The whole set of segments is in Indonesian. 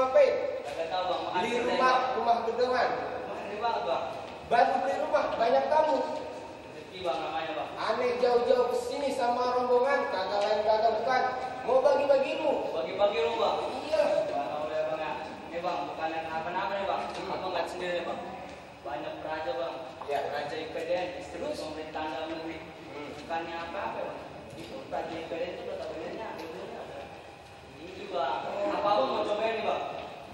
ngapain? Kagak tahu bang. Beli rumah gedongan. Ini banget bang. Bantu beli rumah, banyak tamu. Rezeki bang namanya bang. Aneh jauh-jauh kesini sama rombongan, kagak lain kagak bukan. Mau bagi-bagi ilmu. Bagi-bagi lu bang. Iya. Bang oleh bang ya. Ini bang bukan yang kenapa-napa nih bang. Abang nggak sendiri bang. Banyak raja bang. Ya. Raja IPDN, istri pemerintahan dalam negeri. Bukannya apa-apa bang. Itu raja IPDN itu udah tahunya. Ini bang. Apa bang mau cobain nih bang?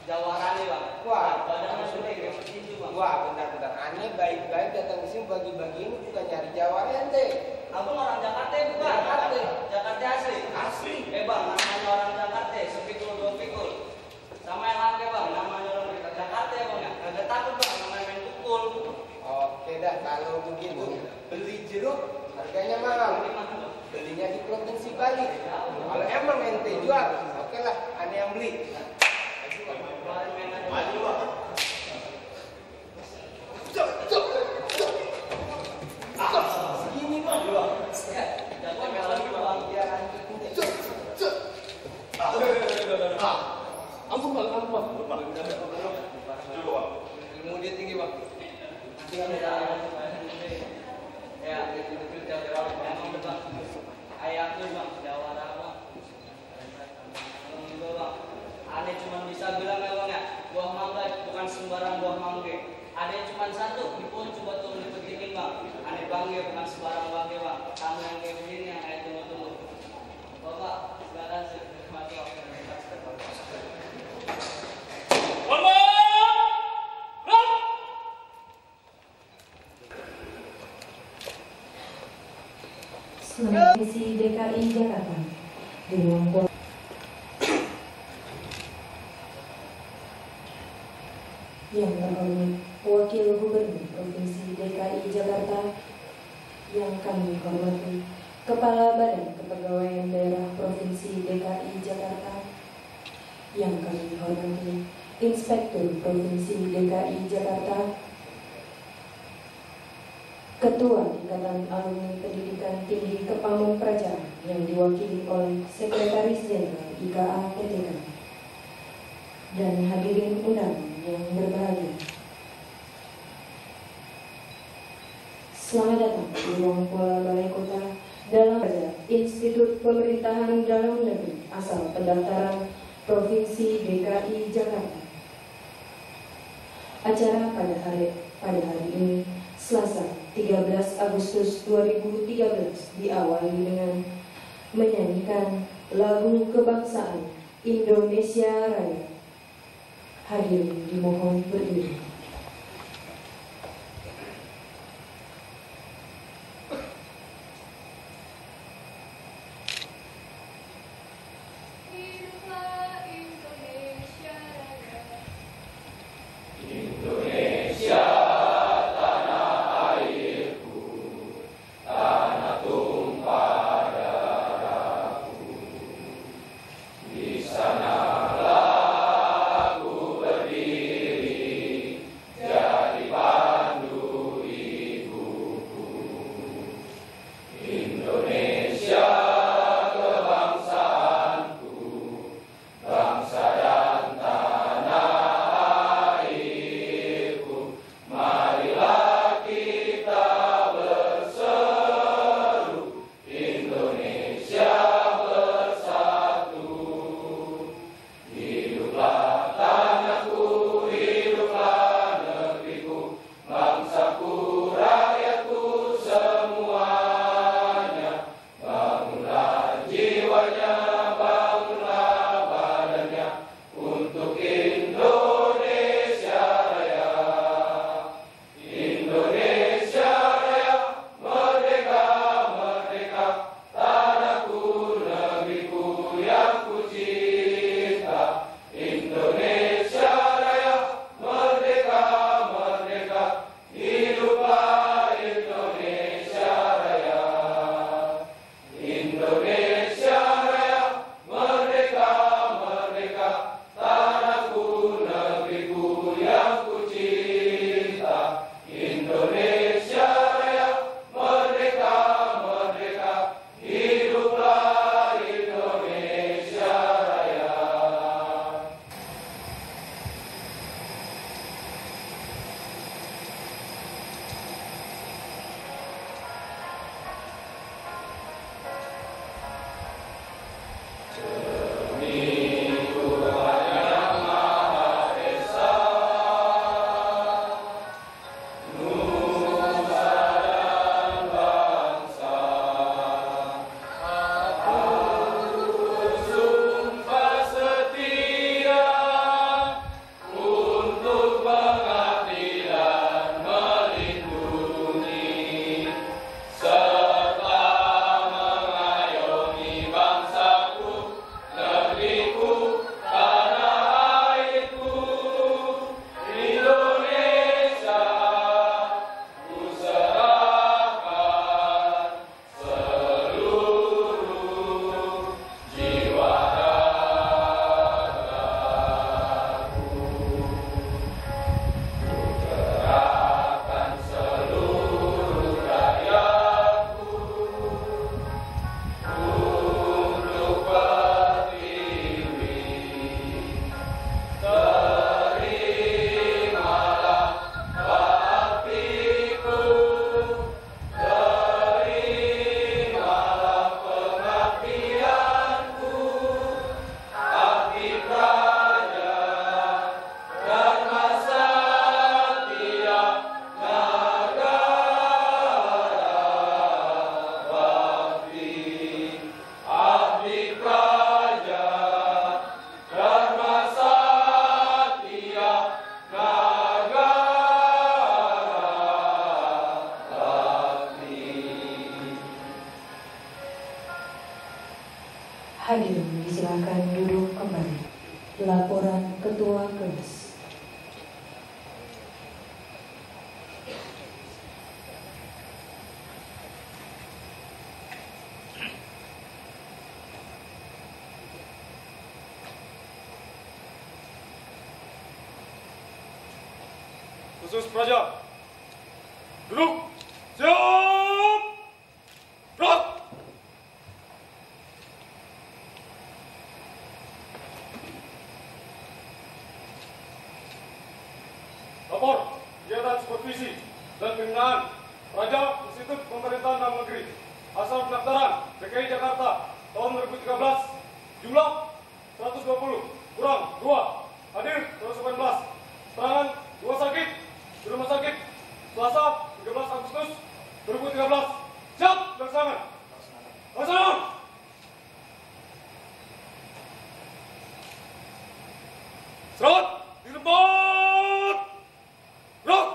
Jawarannya bang. Wah, badannya sudah kayak itu bang. Wah, bentar-bentar. Aneh baik-baik datang ke sini bagi-bagi ini bukan nyari jawara ente. Abang orang Jakarta ya bukan? Jakarta. Jakarta asli. Asli. Bang, namanya orang Jakarta, sepikul dua pikul. Sama yang langke bang, namanya orang Jakarta ya bang ya. Kagak takut bang, namanya main pukul. Oke dah, kalau begitu beli jeruk harganya mahal. Ini mah bang. Belinya di provinsi Bali. Kalau emang ente jual, oke lah, aneh yang beli. Maju bang. Segini bang. Jago lagi bang. Biar Ampun bang. ilmu dia tinggi bang. Ya, itu emang bang. Ayah tuh bang, jawara bang. Bang, aneh cuma bisa bilang ya bang ya, buah mangga bukan sembarang buah mangga. Ada cuma satu, di pohon coba tuh dipetikin bang. Aneh bangga bukan sembarang bangga bang. Kamu yang kayak begini yang ayah tunggu-tunggu. Bapak, silakan menikmati waktu kita sekarang. Provinsi DKI Jakarta dengan yang terhormat Wakil Gubernur Provinsi DKI Jakarta yang kami hormati, Kepala Badan Kepegawaian Daerah Provinsi DKI Jakarta yang kami hormati, Inspektur Provinsi DKI Jakarta, Ketua Ikatan Alumni Pendidikan Tinggi Kepamungpraja yang diwakili oleh Sekretaris Jenderal IKA PTK, dan hadirin undangan yang berbahagia. Selamat datang di ruang Pola Balai Kota dalam Institut Pemerintahan Dalam Negeri asal pendaftaran Provinsi DKI Jakarta. Acara pada hari ini Selasa 13 Agustus 2013 diawali dengan menyanyikan lagu kebangsaan Indonesia Raya. Hadirin dimohon berdiri. Silakan duduk kembali. Laporan Ketua Kelas. Khusus Praja, duduk, siap, gerak. Lapor kegiatan supervisi dan pembinaan Praja Institut Pemerintahan Dalam Negeri asal pendaftaran DKI Jakarta tahun 2013, jumlah 120, kurang 2, hadir 119, keterangan 2 sakit di rumah sakit Selasa 13 Agustus 2013. Siap dilaksanakan. Laksanakan. Serat di tempat. Gerak.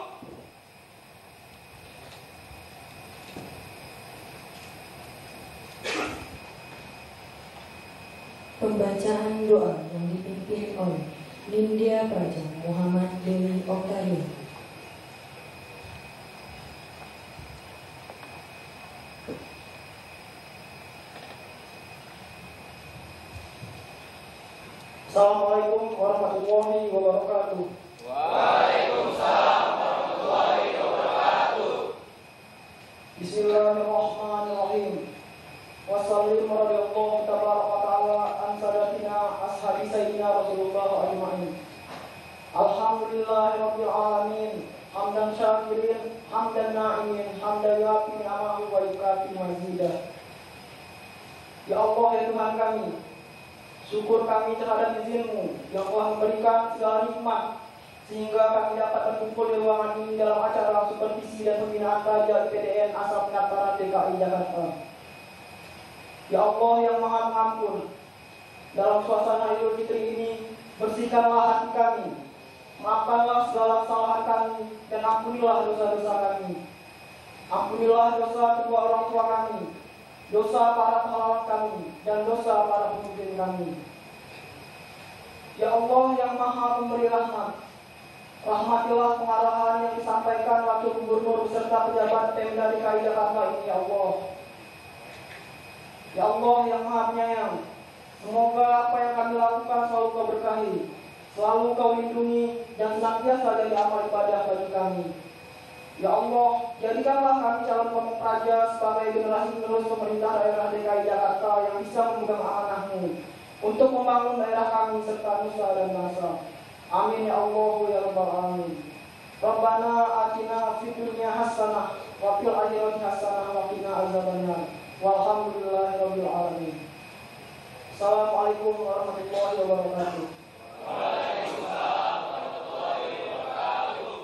Pembacaan doa yang dipimpin oleh Nindya Praja Muhammad Dewi Oktaria. Assalamualaikum warahmatullahi wabarakatuh. Waalaikumsalam warahmatullahi wabarakatuh. Bismillahirrahmanirrahim. Wassallim radhiyallahu tabaraka wa ta'ala an sadatina ashabi sayyidina Rasulullah ajma'in. Alhamdulillahirabbil alamin. Hamdan syakirin, hamdan na'imin, hamdan yakin amahu wa yukafi mazidah. Ya Allah ya Tuhan kami, syukur kami terhadap izin-Mu yang telah memberikan segala nikmat sehingga kami dapat berkumpul di ruangan ini dalam acara supervisi dan pembinaan Praja IPDN asal pendaftaran DKI Jakarta. Ya Allah yang Maha Pengampun, dalam suasana Idul Fitri ini bersihkanlah hati kami, maafkanlah segala kesalahan kami, dan ampunilah dosa-dosa kami. Ampunilah dosa kedua orang tua kami, dosa para pahlawan kami, dan dosa para pemimpin kami. Ya Allah yang Maha Pemberi rahmat, rahmatilah pengarahan yang disampaikan Wakil Gubernur beserta pejabat Pemda DKI Jakarta ini, ya Allah. Ya Allah yang Maha Penyayang, semoga apa yang kami lakukan selalu Kau berkahi, selalu Kau lindungi, dan senantiasa jadi amal ibadah bagi kami. Ya Allah, jadikanlah kami calon pemimpin Praja sebagai generasi penerus pemerintah daerah DKI Jakarta yang bisa memegang amanah-Mu untuk membangun daerah kami serta nusa dan bangsa. Amin ya Allah ya Rabbal Alamin. Rabbana atina fid dunya hasanah wa fil akhirati hasanah wa qina azabannar. Walhamdulillahirabbil alamin. Assalamualaikum warahmatullahi wabarakatuh. Waalaikumsalam warahmatullahi wabarakatuh.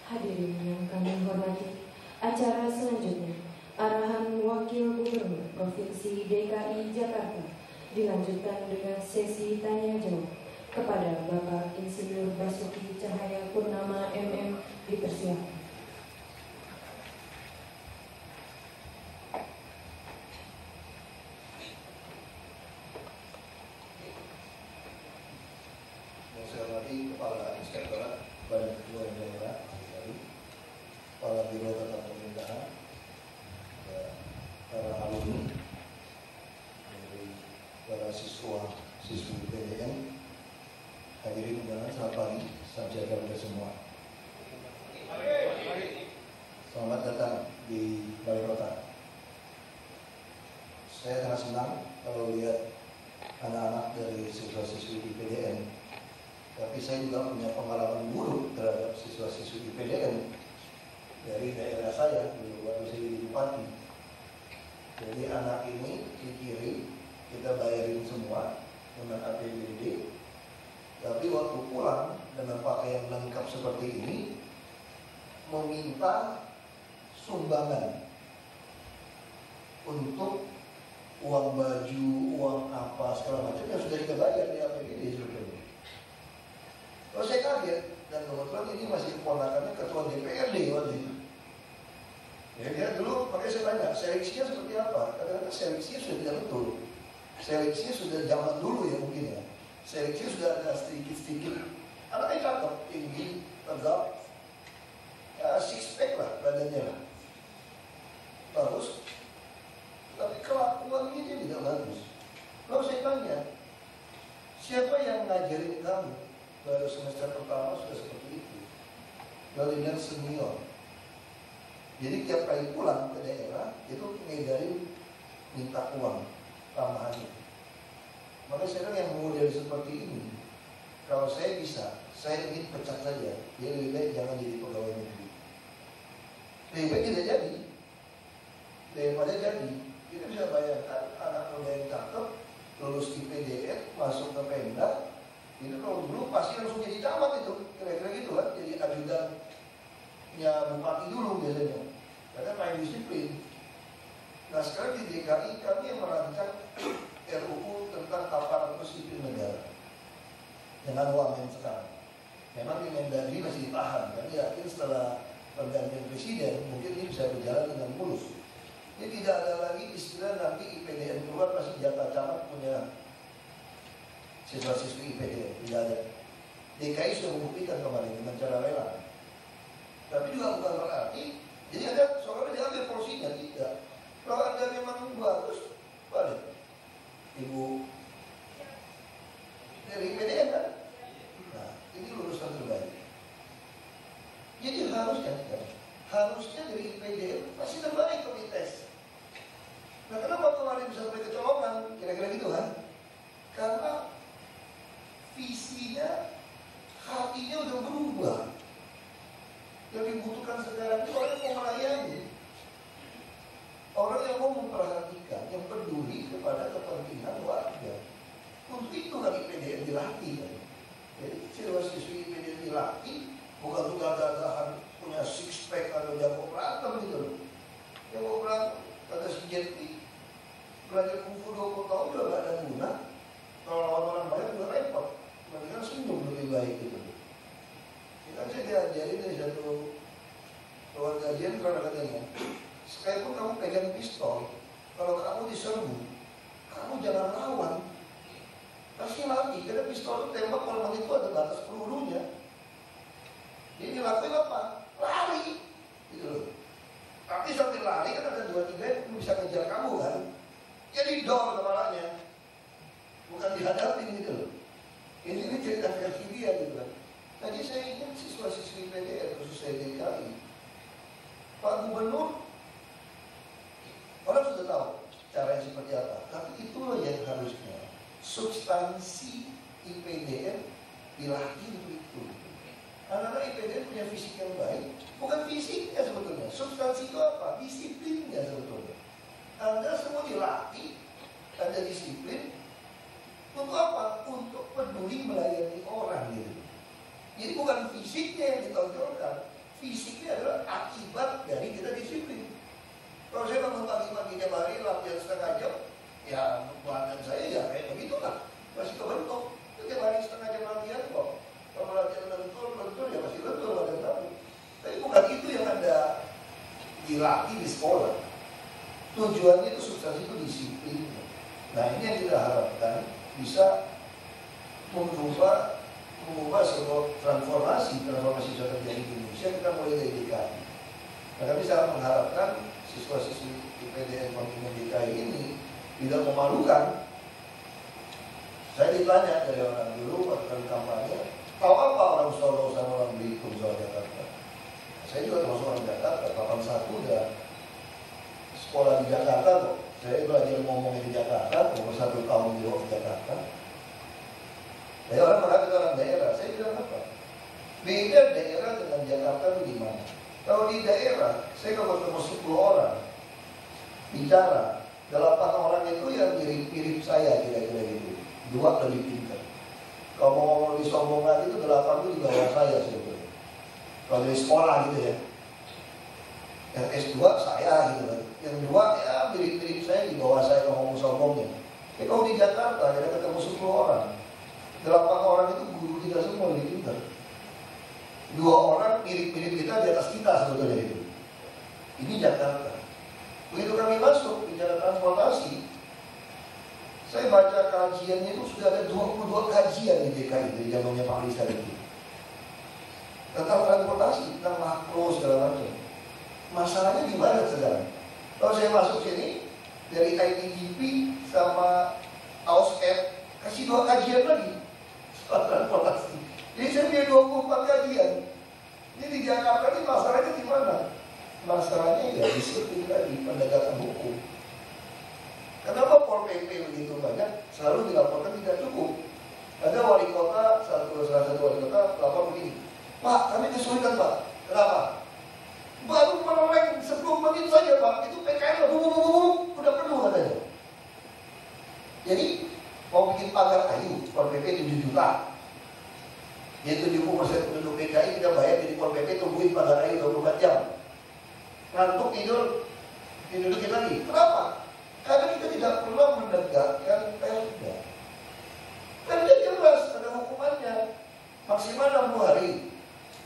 Hadirin yang kami hormati, acara selanjutnya arahan Wakil Gubernur Provinsi DKI Jakarta dilanjutkan dengan sesi tanya jawab kepada Bapak Insinyur Basuki Cahaya Purnama MM. Dipersilakan. Yang saya hormati Kepala Inspektorat Badan Ketua Daerah, Kepala Biro Tata Pemerintahan, para alumni dari para siswi PDN, hadirin undangan, selamat pagi, salam sejahtera bagi semua. Selamat datang di Balai Kota. Saya sangat senang kalau lihat anak-anak dari siswa-siswi IPDN. Tapi saya juga punya pengalaman buruk terhadap siswa-siswi IPDN dari daerah saya dulu waktu saya di Bupati. Jadi anak ini di kiri kita bayarin semua dengan APBD, tapi waktu pulang dengan pakaian lengkap seperti ini meminta sumbangan untuk uang baju, uang apa segala macam yang sudah kita bayar di APBD sebetulnya. Kalau saya kaget, Dan kebetulan ini masih keponakannya ketua DPRD waktu itu. Ya dia dulu, makanya saya tanya, seleksinya seperti apa? Kadang-kadang seleksinya sudah tidak betul. Seleksinya sudah zaman dulu ya mungkin ya. Seleksinya sudah ada sedikit-sedikit. Anaknya cakep, tinggi, tegap, ya, six pack lah badannya lah. Bagus. Tapi kelakuannya dia tidak bagus. Kalau saya tanya, siapa yang ngajarin kamu? Baru semester pertama sudah seperti itu. Lalu dia senior. Jadi tiap kali pulang ke daerah itu ngedarin minta uang tambahannya. Maka sekarang yang model seperti ini, kalau saya bisa, saya ingin pecat saja. Dia lebih baik jangan jadi pegawai negeri. Lebih baik tidak jadi. Daripada jadi, kita bisa bayangkan anak muda yang cakep, lulus IPDN, masuk ke Pemda, itu kalau dulu pasti langsung jadi camat itu, kira-kira gitu kan, jadi ajudannya bupati dulu biasanya, karena main disiplin. Nah sekarang di DKI kami yang merancang RUU tentang aparatur sipil negara dengan wamen sekarang. Memang di Mendagri masih ditahan, kami yakin setelah pergantian presiden mungkin ini bisa berjalan dengan mulus. Jadi tidak ada lagi istilah nanti IPDN keluar pasti jatah camat punya siswa-siswi IPDN, tidak ada. DKI sudah membuktikan kemarin dengan cara lelang. Tapi juga bukan berarti, jadi ada seorang diambil porsinya, tidak. Kalau Anda memang bagus, balik. Ibu dari IPDN kan? Nah, ini lulusan terbaik. Jadi harusnya dari IPDN pasti terbaik kalau dites. Nah, kenapa kemarin bisa sampai kecolongan? Kira-kira gitu kan? Karena visinya, hatinya udah berubah. Yang dibutuhkan sekarang itu orang yang mau melayani, orang yang mau memperhatikan, yang peduli kepada kepentingan warga. Untuk itu kan IPDN dilatih kan? Jadi siswa-siswi IPDN dilatih, bukan untuk gagah-gagahan punya six pack atau jago berantem gitu loh. Jago berantem, kata si Jetty, belajar kungfu 20 tahun juga gak ada guna. Kalau lawan orang banyak juga repot. Mendingan senyum lebih baik gitu. Kan saya diajarin dari satu keluarga jenderal katanya, sekalipun kamu pegang pistol, kalau kamu diserbu, kamu jangan lawan. Kasih lagi, karena pistol itu tembak kalau itu ada batas pelurunya. Jadi lakuin apa? Lari, gitu loh. Tapi sambil lari kan ada 2-3 yang bisa ngejar kamu kan. Jadi dor kepalanya, bukan dihadapin gitu loh. Ini cerita versi dia gitu kan. Tadi saya ingat siswa-siswi PDR, khusus saya DKI. Pak Gubernur, orang sudah tahu caranya seperti apa. Tapi itulah yang harusnya substansi IPDN dilatih untuk itu. Anak-anak IPDN punya fisik yang baik, bukan fisiknya sebetulnya. Substansi itu apa? Disiplinnya sebetulnya. Anda semua dilatih, ada disiplin. Untuk apa? Untuk peduli melayani orang gitu. Jadi bukan fisiknya yang ditonjolkan, fisiknya adalah akibat dari kita disiplin. Kalau saya bangun pagi-pagi tiap hari latihan setengah jam, ya badan saya ya kayak begitulah, masih kebentuk. Tiap hari setengah jam latihan kok. Kalau latihan lentur ya masih lentur badan kamu. Tapi bukan itu yang Anda dilatih di sekolah. Tujuannya itu substansi itu disiplin. Nah ini yang kita harapkan bisa mengubah sebuah transformasi sudah terjadi di Indonesia. Kita mulai dari DKI. Nah kami sangat mengharapkan siswa-siswi IPDN kontingen DKI ini tidak memalukan. Saya ditanya dari orang dulu waktu kali kampanye, tahu apa orang Solo sama orang Belitung soal Jakarta? Saya juga termasuk orang Jakarta, 81 udah sekolah di Jakarta kok. Saya belajar ngomongnya di Jakarta, umur 1 tahun di Jakarta. Jadi orang mengaku orang daerah, saya bilang apa? Beda daerah dengan Jakarta itu di mana? Kalau di daerah, saya kalau ketemu 10 orang bicara, 8 orang itu yang mirip saya kira-kira gitu. 2 lebih pintar. Kalau mau ngomong lebih sombong lagi itu 8 itu di bawah saya sebetulnya. Kalau dari sekolah gitu ya. Yang S2 saya gitu kan. Yang 2 ya mirip-mirip saya di bawah saya kalau ngomong sombongnya. Kalau di Jakarta kita ketemu 10 orang. 8 orang itu guru kita semua lebih pintar. Dua orang mirip-mirip kita di atas kita sebetulnya itu. Ini Jakarta. Begitu kami masuk bicara transportasi, saya baca kajiannya itu sudah ada 22 kajian di DKI dari zamannya Pak Lisa itu. Tentang transportasi, tentang makro segala macam. Masalahnya di mana sekarang? Kalau saya masuk sini dari ITGP sama AOSCAP kasih 2 kajian lagi soal transportasi. Jadi saya punya 24 kajian. Ini di Jakarta ini masalahnya di mana? Masalahnya ya disiplin tadi, penegakan hukum. Kenapa Pol PP begitu banyak selalu dilaporkan tidak cukup? Ada wali kota, salah satu wali kota lapor begini, Pak, kami kesulitan Pak. Kenapa? Baru menoleng 10 menit saja Pak, itu PKL udah penuh katanya. Jadi mau bikin pagar kayu, Pol PP 7 juta. Ya 70% penduduk DKI kita bayar, jadi Pol PP tungguin pagar kayu 24 jam. Ngantuk tidur dikit lagi. Kenapa? Karena kita tidak pernah menegakkan perda. Perda jelas ada hukumannya, maksimal 60 hari,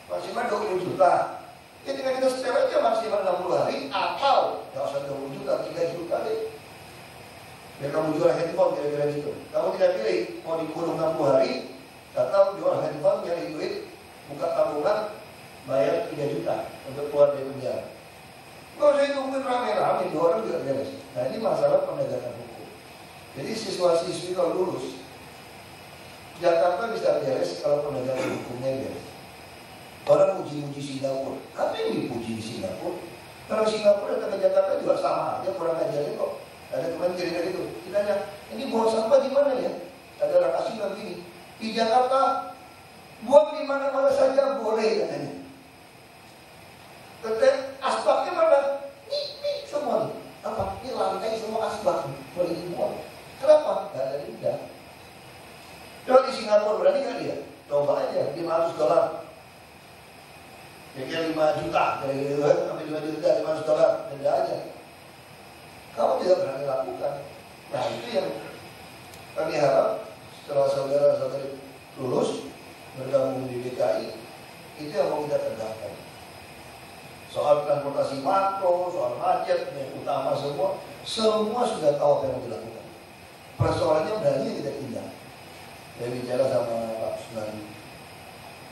maksimal 20 juta. Jadi dengan kita setel aja maksimal 60 hari atau nggak usah 20 juta, 3 juta deh. Biar kamu jual handphone kira-kira gitu. Kamu tidak pilih mau dikurung 60 hari atau jual handphone nyari duit, buka tabungan, bayar 3 juta untuk keluar dari penjara. Kalau saya tungguin rame-rame, 2 orang juga beres. Nah ini masalah penegakan hukum. Jadi siswa-siswi kalau lulus, Jakarta bisa beres kalau penegakan hukumnya beres. Orang uji-uji Singapura, apa yang dipuji di Singapura? Kalau Singapura datang ke Jakarta juga sama aja, kurang ajarnya kok. Ada teman cerita gitu, ditanya, ini buang sampah di mana ya? Ada orang asing bilang gini, di Jakarta buang di mana-mana saja boleh katanya. Tetapi asbaknya mana? Ini semua nih. Apa? Ini lantai semua asbak boleh dibuang. Kenapa? Gak ada lidah. Coba di Singapura berani kan dia? Coba aja, $500. Kira-kira 5 juta, kira-kira sampai 5 juta, $500, beda aja. Kamu tidak berani lakukan. Nah itu yang kami harap setelah saudara-saudari lulus bergabung di DKI, itu yang mau kita tegakkan. Soal transportasi makro, soal macet, yang utama semua sudah tahu apa yang mau dilakukan. Persoalannya berani kita tindak. Saya bicara sama Pak Sunani.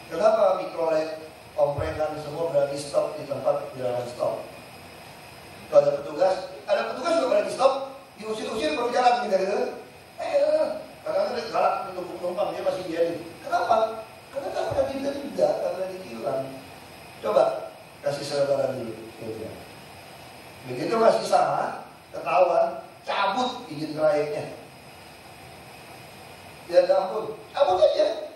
Kenapa mikrolet, komprenan semua berani stop di tempat jalan stop? Kalau ada petugas juga berani stop, diusir-usir berjalan gitu. Kadang-kadang dia galak menumpuk penumpang, dia masih jadi. Kenapa? Karena tak pernah tidak, tak pernah ditilang. Coba kasih saudara dulu. Begitu masih sama, ketahuan, cabut izin trayeknya. Ya ampun, cabut aja.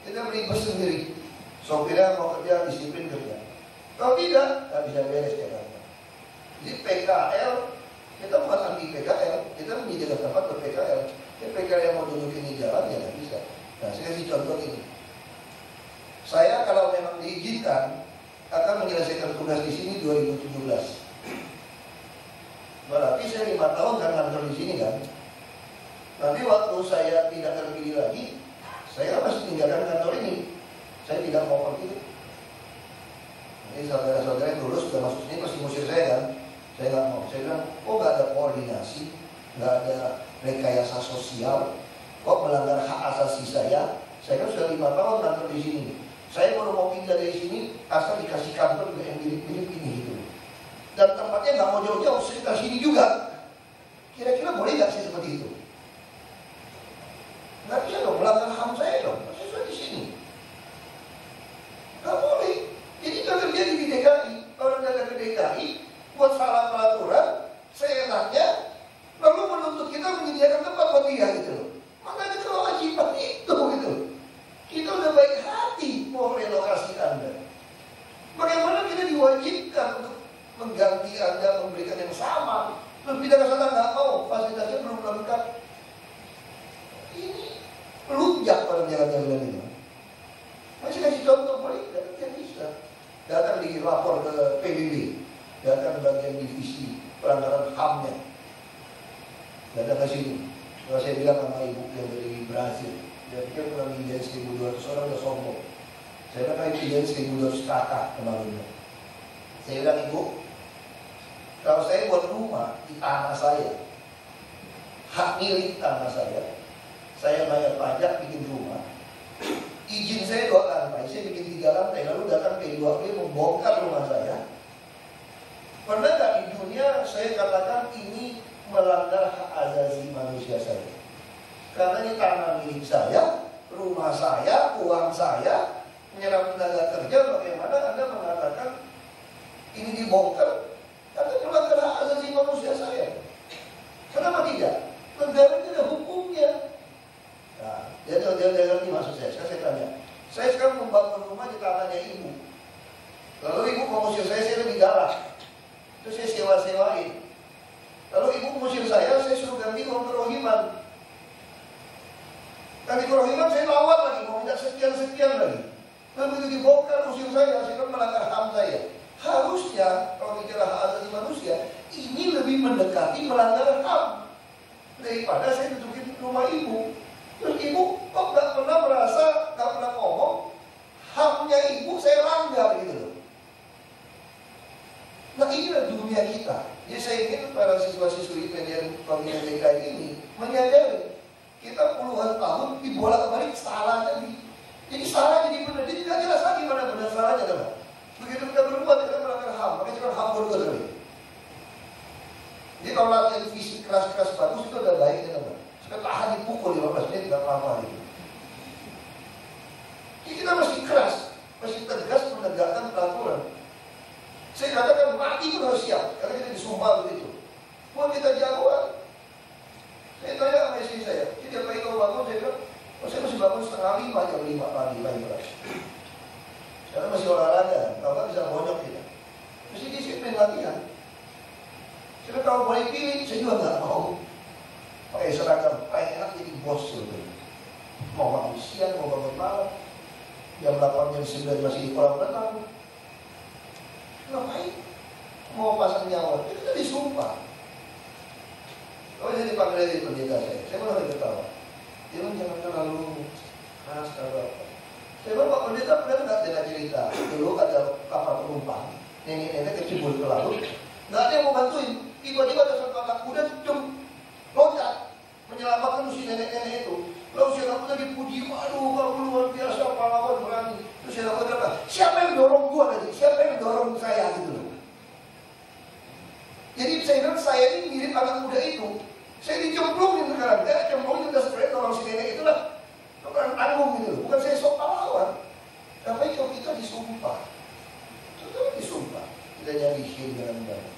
Kita beribus sendiri. Sopirnya mau kerja, disiplin kerja. Kalau tidak, tak bisa beres Jakarta. Jadi PKL, kita bukan anti PKL, kita menyediakan tempat untuk PKL. Ya PKL yang mau dudukin di jalan, ya nggak bisa. Nah, saya kasih contoh ini. Saya kalau memang diizinkan, akan menyelesaikan tugas di sini 2017. Berarti saya 5 tahun kan kantor di sini kan. Nanti waktu saya tidak terpilih lagi, saya masih tinggalkan kantor ini. Saya tidak mau pergi. Ini saudara-saudara yang lulus sudah masuk sini masih ngusir saya kan. Saya nggak mau. Saya bilang, kok nggak ada koordinasi, nggak ada rekayasa sosial, kok melanggar hak asasi saya. Saya kan sudah 5 tahun kantor di sini. Saya baru mau pindah dari sini, asal dikasih kantor juga yang mirip-mirip ini gitu. Dan tempatnya nggak mau jauh-jauh, sekitar sini juga. Kira-kira boleh nggak sih seperti itu? Nggak bisa dong, melanggar HAM saya dong. Saya sudah di sini. Nggak boleh. Jadi kalau terjadi di DKI, orang datang ke DKI, buat salah peraturan, seenaknya, lalu menuntut kita menyediakan tempat buat dia gitu. Makanya kewajiban itu gitu. Kita udah baik hati mau relokasi Anda. Bagaimana kita diwajibkan untuk mengganti Anda, memberikan yang sama. Terus pindah ke sana nggak mau, fasilitasnya belum lengkap. Ini melunjak pada jalan-jalan ini. Masih kasih contoh, boleh tidak bisa. Datang dilapor ke PBB, datang bagian divisi pelanggaran HAM-nya. Datang ke sini. Kalau saya bilang sama ibu yang dari Brazil, dia pikir pernah menjadi 1.200 orang udah sombong. Saya bilang kami pindahin 1.200 kakak kemarin. Saya bilang, Ibu, kalau saya buat rumah di tanah saya, hak milik tanah saya bayar pajak bikin rumah, izin saya 2 lantai, saya bikin 3 lantai, lalu datang P2P membongkar rumah saya. Pernah nggak di dunia saya katakan ini melanggar hak asasi manusia saya? Karena ini tanah milik saya, rumah saya, uang saya, menyerap tenaga kerja, bagaimana Anda mengatakan ini dibongkar? Anda melanggar hak asasi manusia saya. Kenapa tidak? Negara ini ada hukumnya. Nah, dia ngerti maksud saya. Sekarang saya tanya, saya sekarang membangun rumah di tanahnya Ibu. Lalu Ibu mau ngusir saya lebih galak. Terus saya sewa-sewain. Lalu Ibu ngusir saya suruh ganti uang kerohiman. Ganti kerohiman saya lawan lagi, mau minta sekian-sekian lagi. Lalu begitu dibongkar usir saya kan melanggar HAM saya. Harusnya kalau bicara hak asasi manusia, ini lebih mendekati melanggar HAM daripada saya dudukin rumah Ibu. Terus Ibu kok nggak pernah merasa, nggak pernah ngomong HAM-nya Ibu saya langgar gitu loh. Nah inilah dunia kita. Jadi saya ingin para siswa-siswi IPDN Pembinaan DKI ini menyadari kita puluhan tahun dibolak-balik salah tadi. Jadi salah jadi benar. Jadi tidak jelas lagi mana benar salahnya kan. Begitu kita berbuat kita melanggar HAM, makanya cuma hamburger tadi. Jadi kalau latihan fisik keras-keras bagus itu udah baik ya teman. Supaya tahan dipukul 15 menit tidak apa-apa gitu. Jadi kita mesti keras, mesti tegas menegakkan peraturan. Saya katakan mati pun harus siap, karena kita disumpah begitu. Mau kita jagoan. Saya tanya sama istri saya, jadi apa itu bangun? Saya bilang, oh, saya masih bangun 4:30 jam 5 pagi lagi. Karena masih olahraga, kalau nggak bisa bonyok kita. Mesti disiplin latihan. Saya kalau boleh pilih, saya juga nggak mau pakai seragam, pakai enak jadi bos gitu. Mau bangun siang, mau bangun malam, jam 8 jam 9 masih di kolam renang. Ngapain? Mau pasang nyawa, itu tadi sumpah. Kalau saya dipanggil dari pendeta saya malah ketawa. Dia bilang jangan terlalu keras kalau. Saya bilang Pak Pendeta pernah nggak dengar cerita dulu ada kapal penumpang, nenek-nenek kecebur ke laut, nggak ada yang mau bantuin. Tiba-tiba ada satu anak kuda loncat menyelamatkan si nenek-nenek itu. Lalu si anak kuda dipuji, aduh kamu luar biasa pahlawan berani. Terus si anak kuda bilang, siapa yang dorong gua tadi? Siapa yang dorong saya gitu loh. Jadi saya bilang saya ini mirip anak muda itu. Saya dicemplungin sekarang, saya cemplungin udah sebenarnya dorong si nenek itulah. Bukan tanggung gitu, bukan saya sok pahlawan. Tapi kalau kita disumpah, kita disumpah, kita nyarihin dengan baik.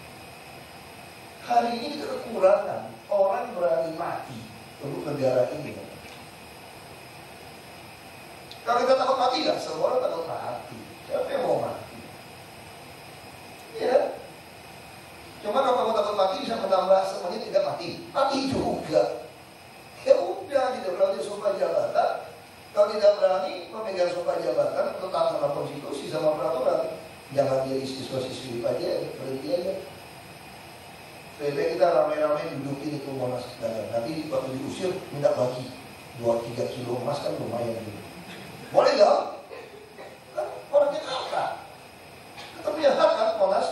Hari ini kita kekurangan orang berani mati untuk negara ini. Kalau kita takut mati nggak? Semua orang takut mati. Siapa yang mau mati? Ya. Cuma kalau kamu takut mati bisa menambah semuanya tidak mati. Mati juga. Ya udah gitu. Kalau dia sumpah jabatan, kalau tidak berani memegang sumpah jabatan, tetap sama konstitusi sama peraturan. Jangan jadi siswa-siswi aja, berhenti aja. Sebenarnya kita ramai-ramai dudukin itu Monas dagang. Nanti waktu diusir minta bagi 2-3 kilo emas kan lumayan gitu. Boleh nggak? Kan orangnya kakak. Kita punya hak kan Monas.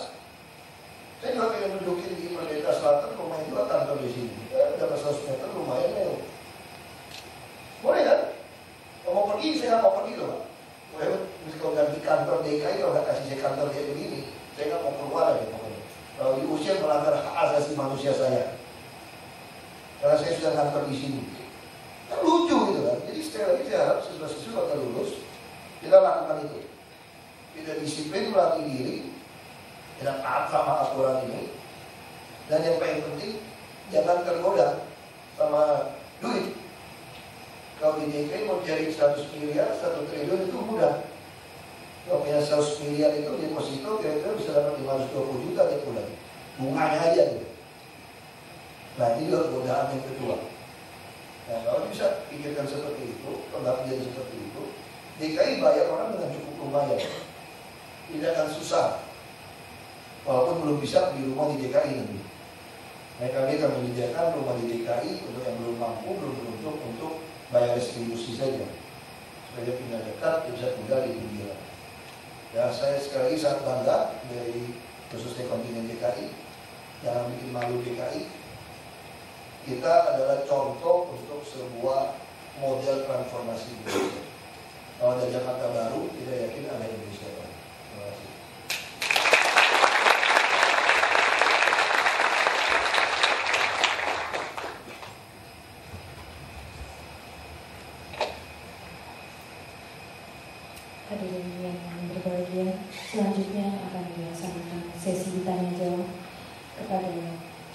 Saya juga pengen dudukin di Merdeka Selatan, lumayan juga kantor di sini. Ya, udah 100 meter lumayan ya. Boleh kan? Kalau mau pergi saya nggak mau pergi loh. Kalau ganti kantor DKI kalau nggak kasih saya kantor kayak begini, saya nggak mau keluar aja pokoknya. Kalau diusir melanggar hak asasi manusia saya. Karena saya sudah kantor di sini. Kan lucu gitu kan. Jadi sekali lagi saya harap siswa-siswa bakal lulus, kita lakukan itu. Tidak disiplin melatih diri, tidak taat sama aturan ini. Dan yang paling penting, jangan tergoda sama duit. Kalau di DKI mau cari 100 miliar, 1 triliun itu mudah. Kalau punya 100 miliar itu deposito kira-kira bisa dapat 520 juta tiap bulan. Bunganya aja gitu. Nah ini juga godaan yang kedua. Nah kalau bisa pikirkan seperti itu, pengabdian seperti itu, DKI bayar orang dengan cukup lumayan. Tidak akan susah. Walaupun belum bisa beli rumah di DKI nanti. Nah kami akan menyediakan rumah di DKI untuk yang belum mampu, belum beruntung untuk bayar distribusi saja. supaya dia tinggal dekat, dia bisa tinggal di dunia. Ya, saya sekali lagi sangat bangga dari khususnya kontingen DKI, jangan bikin malu DKI. Kita adalah contoh untuk sebuah model transformasi Indonesia. Kalau ada Jakarta baru, tidak yakin ada Indonesia baru. Terima kasih. Hadirin yang berbahagia, selanjutnya akan dilaksanakan sesi tanya jawab kepada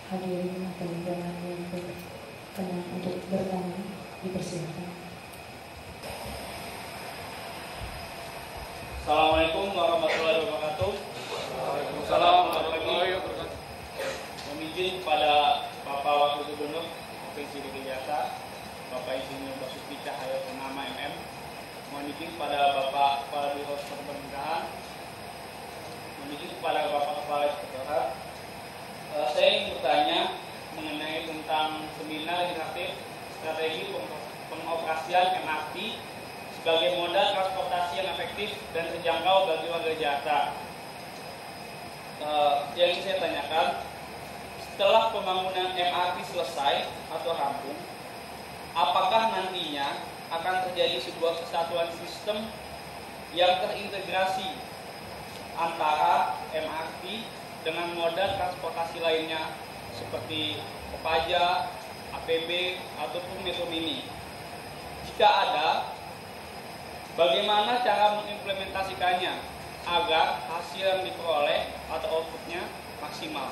hadirin atau undangan yang berkenan untuk bertanya, dipersilakan. Assalamualaikum warahmatullahi wabarakatuh. Waalaikumsalam warahmatullahi wabarakatuh. Mohon izin kepada Bapak Wakil Gubernur Provinsi DKI Jakarta, Bapak Insinyur Basuki Cahayapurnama MM. Mohon izin kepada Bapak Kepala Biro Pemerintahan. Mohon izin kepada Bapak Kepala Inspektorat. Saya ingin bertanya mengenai tentang seminar interaktif strategi pengoperasian MRT sebagai moda transportasi yang efektif dan terjangkau bagi warga Jakarta. Yang ingin saya tanyakan, setelah pembangunan MRT selesai atau rampung, apakah nantinya akan terjadi sebuah kesatuan sistem yang terintegrasi antara MRT dengan moda transportasi lainnya seperti Kopaja, APB, ataupun Metro Mini? Jika ada, bagaimana cara mengimplementasikannya agar hasil yang diperoleh atau outputnya maksimal?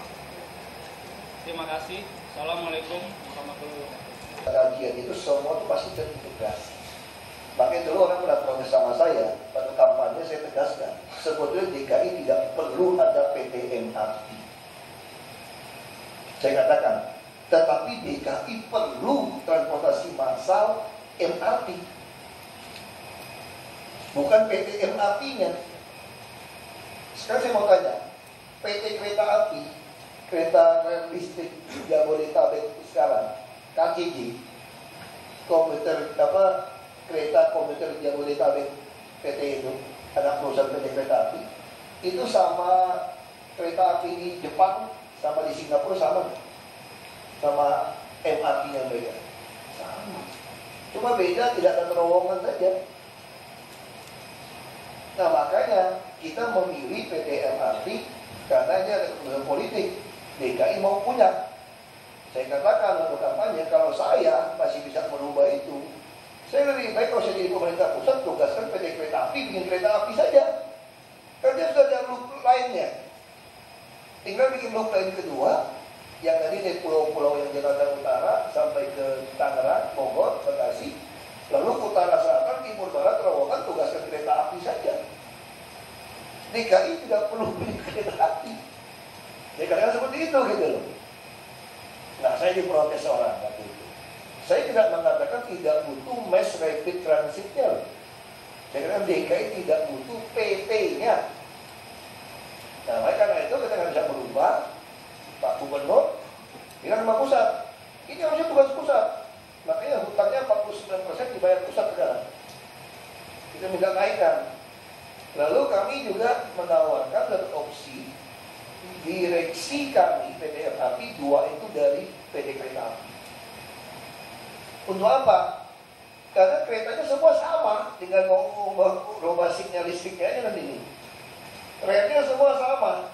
Terima kasih. Assalamualaikum warahmatullahi wabarakatuh. Kajian itu semua itu pasti terintegrasi. Makanya dulu orang pernah protes sama saya, pada kampanye saya tegaskan, sebetulnya DKI tidak perlu ada PT MRT. Saya katakan, tetapi DKI perlu transportasi massal MRT. Bukan PT MRT-nya. Sekarang saya mau tanya, PT kereta api, kereta rel listrik Jabodetabek sekarang, KCJ, kereta komuter Jabodetabek PT itu, anak perusahaan PT kereta api, itu sama kereta api di Jepang, sama di Singapura sama MRT-nya beda. Sama. Cuma beda tidak ada terowongan saja. Nah makanya kita memilih PT MRT karena ini ada keputusan politik. DKI mau punya. Saya katakan untuk kampanye, kalau saya masih bisa merubah itu, saya lebih baik kalau saya jadi pemerintah pusat, tugaskan PT kereta api, bikin kereta api saja. Karena dia sudah ada loop lainnya. Tinggal bikin loop lain kedua, yang tadi dari pulau-pulau yang Jakarta Utara sampai ke Tangerang, Bogor, Bekasi, lalu utara selatan, timur barat, terowongan, tugaskan kereta api saja. DKI tidak perlu beli kereta api. Saya katakan seperti itu gitu loh. Nah, saya diprotes orang waktu itu. Saya tidak mengatakan tidak butuh mass rapid transitnya. Saya katakan DKI tidak butuh PT-nya. Nah, karena itu kita nggak bisa berubah. Pak Gubernur bilang sama pusat, ini harusnya tugas pusat. Makanya hutangnya 49% dibayar pusat sekarang. Kita minta naikkan. Lalu kami juga menawarkan satu opsi, direksi kami PT MRT 2 itu dari PT Kereta Api. Untuk apa? Karena keretanya semua sama, tinggal ngubah sinyal listriknya aja nanti ini. Relnya semua sama,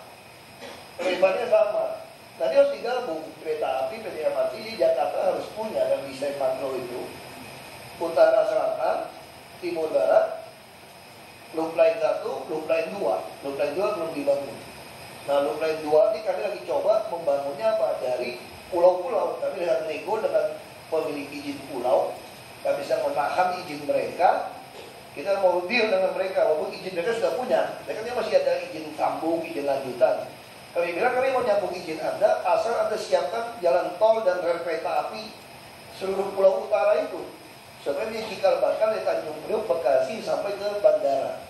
lebarnya sama. Nanti harus digabung kereta api PT MRT di Jakarta harus punya dan desain makro itu. Utara selatan, timur barat, loop line 1, loop line 2. Loop line 2 belum dibangun. Nah, loop line 2 ini kami lagi coba membangunnya apa? Dari pulau-pulau. Kami dengan nego dengan pemilik izin pulau. Kami bisa menahan izin mereka. Kita mau deal dengan mereka, walaupun izin mereka sudah punya. Mereka masih ada izin sambung, izin lanjutan. Kami bilang kami mau nyambung izin Anda, asal Anda siapkan jalan tol dan rel kereta api seluruh pulau utara itu. Supaya di cikal bakal dari Tanjung Priok, Bekasi sampai ke bandara.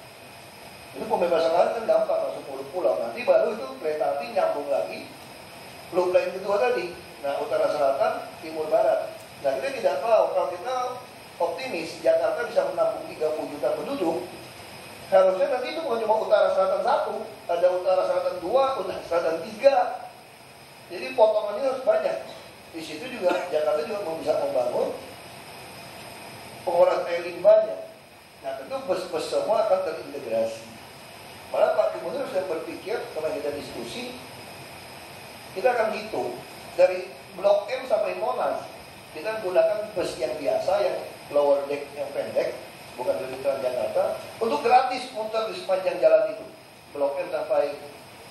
Itu pembebasan lahan kan gampang, langsung pulau. Nanti baru itu kereta api nyambung lagi. Loop line kedua tadi. Nah, utara selatan, timur barat. Nah, kita tidak tahu kalau kita optimis Jakarta bisa menampung 30 juta penduduk, harusnya nanti itu bukan cuma utara selatan 1, ada utara selatan 2, utara selatan 3. Jadi potongannya harus banyak. Di situ juga Jakarta juga bisa membangun pengolahan air limbahnya. Nah tentu bus-bus semua akan terintegrasi. Malah Pak Gubernur sudah berpikir, setelah kita diskusi, kita akan hitung dari Blok M sampai Monas, kita gunakan bus yang biasa, yang lower deck, yang pendek, bukan dari Transjakarta, untuk gratis muter di sepanjang jalan itu, Blok M sampai,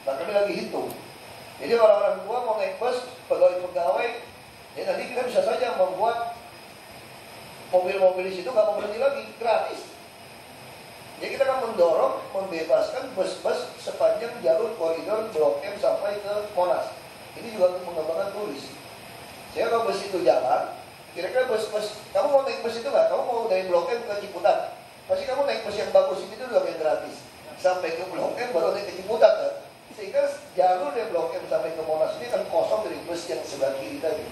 nah kami lagi hitung. Jadi orang-orang tua mau naik bus, pegawai-pegawai, ya nanti kita bisa saja membuat mobil-mobil di situ nggak mau berhenti lagi, gratis. Jadi kita akan mendorong, membebaskan bus-bus sepanjang jalur koridor Blok M sampai ke Monas. Ini juga untuk mengembangkan turis. Saya kalau bus itu jalan, kira-kira bus-bus, kamu mau naik bus itu nggak? Kamu mau dari Blok M ke Ciputat? Pasti kamu naik bus yang bagus itu dulu yang gratis. Sampai ke Blok M baru naik ke Ciputat kan? Sehingga jalur dari Blok M sampai ke Monas ini akan kosong dari bus yang sebelah kiri tadi.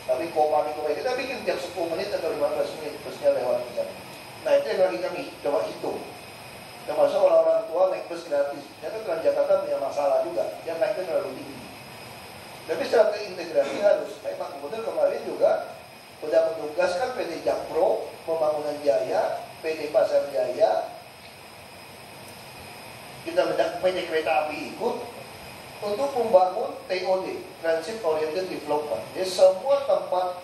Tapi Kopani kita bikin tiap 10 menit atau 15 menit busnya lewat di sana. Nah itu yang lagi kami coba hitung. Termasuk orang-orang tua naik bus gratis. Ternyata Transjakarta punya masalah juga. Yang naiknya terlalu tinggi. Tapi secara terintegrasi harus. Pak Gubernur kemarin juga sudah menugaskan PT Jakpro, Pembangunan Jaya, PT Pasar Jaya. Kita mendak PT Kereta Api ikut untuk membangun TOD, Transit Oriented Development. Jadi semua tempat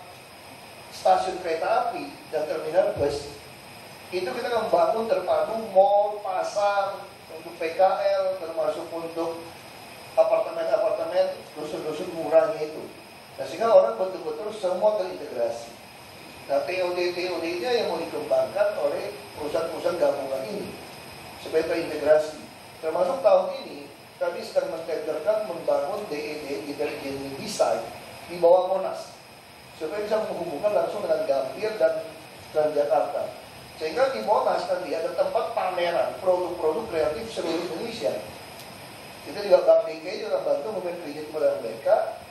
stasiun kereta api dan terminal bus itu kita akan bangun terpadu, mall, pasar, untuk PKL, termasuk untuk apartemen-apartemen, dusun-dusun murahnya itu. Nah, sehingga orang betul-betul semua terintegrasi. Nah, TOD-TOD-nya yang mau dikembangkan oleh perusahaan-perusahaan gabungan ini supaya terintegrasi. Termasuk tahun ini, kami sedang mentenderkan membangun DED, Intelligent Design, di bawah Monas, supaya bisa menghubungkan langsung dengan Gambir dan Transjakarta. Sehingga di Monas nanti ada tempat pameran produk-produk kreatif seluruh Indonesia. Kita juga Bank DKI juga bantu memberi kredit kepada mereka.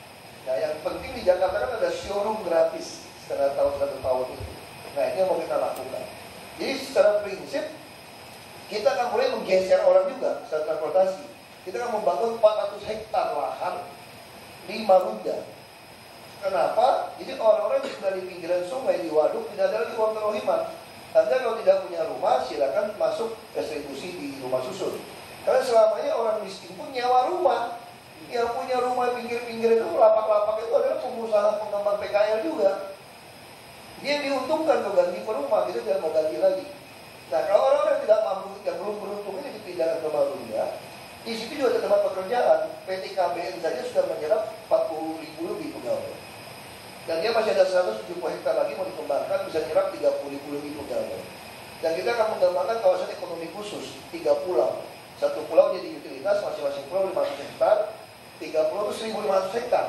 Nah yang penting di Jakarta kan ada showroom gratis setengah tahun 1 tahun itu. Nah ini yang mau kita lakukan. Jadi secara prinsip kita akan mulai menggeser orang juga secara transportasi. Kita akan membangun 400 hektar lahan di Marunda. Kenapa? Jadi orang-orang yang sudah di pinggiran sungai, di waduk, tidak ada lagi uang kerohiman. Anda kalau tidak punya rumah, silakan masuk distribusi di rumah susun. Karena selamanya orang miskin pun nyewa rumah. Yang punya rumah pinggir-pinggir itu, lapak-lapak itu adalah pengusaha pengembang PKL juga. Dia diuntungkan kalau ganti per rumah, kita tidak mau ganti lagi. Nah kalau orang-orang yang tidak mampu, yang belum beruntung ini dipindahkan ke Marunda, di situ juga ada tempat pekerjaan. PT KBN saja sudah menyerap 40.000 lebih pegawai. Dan dia masih ada 170 hektar lagi mau dikembangkan, bisa nyerap 30.000 lebih pegawai. Dan kita akan mengembangkan kawasan ekonomi khusus 3 pulau. 1 pulau jadi utilitas, masing-masing pulau 500 hektar, 3 pulau itu 1.500 hektar.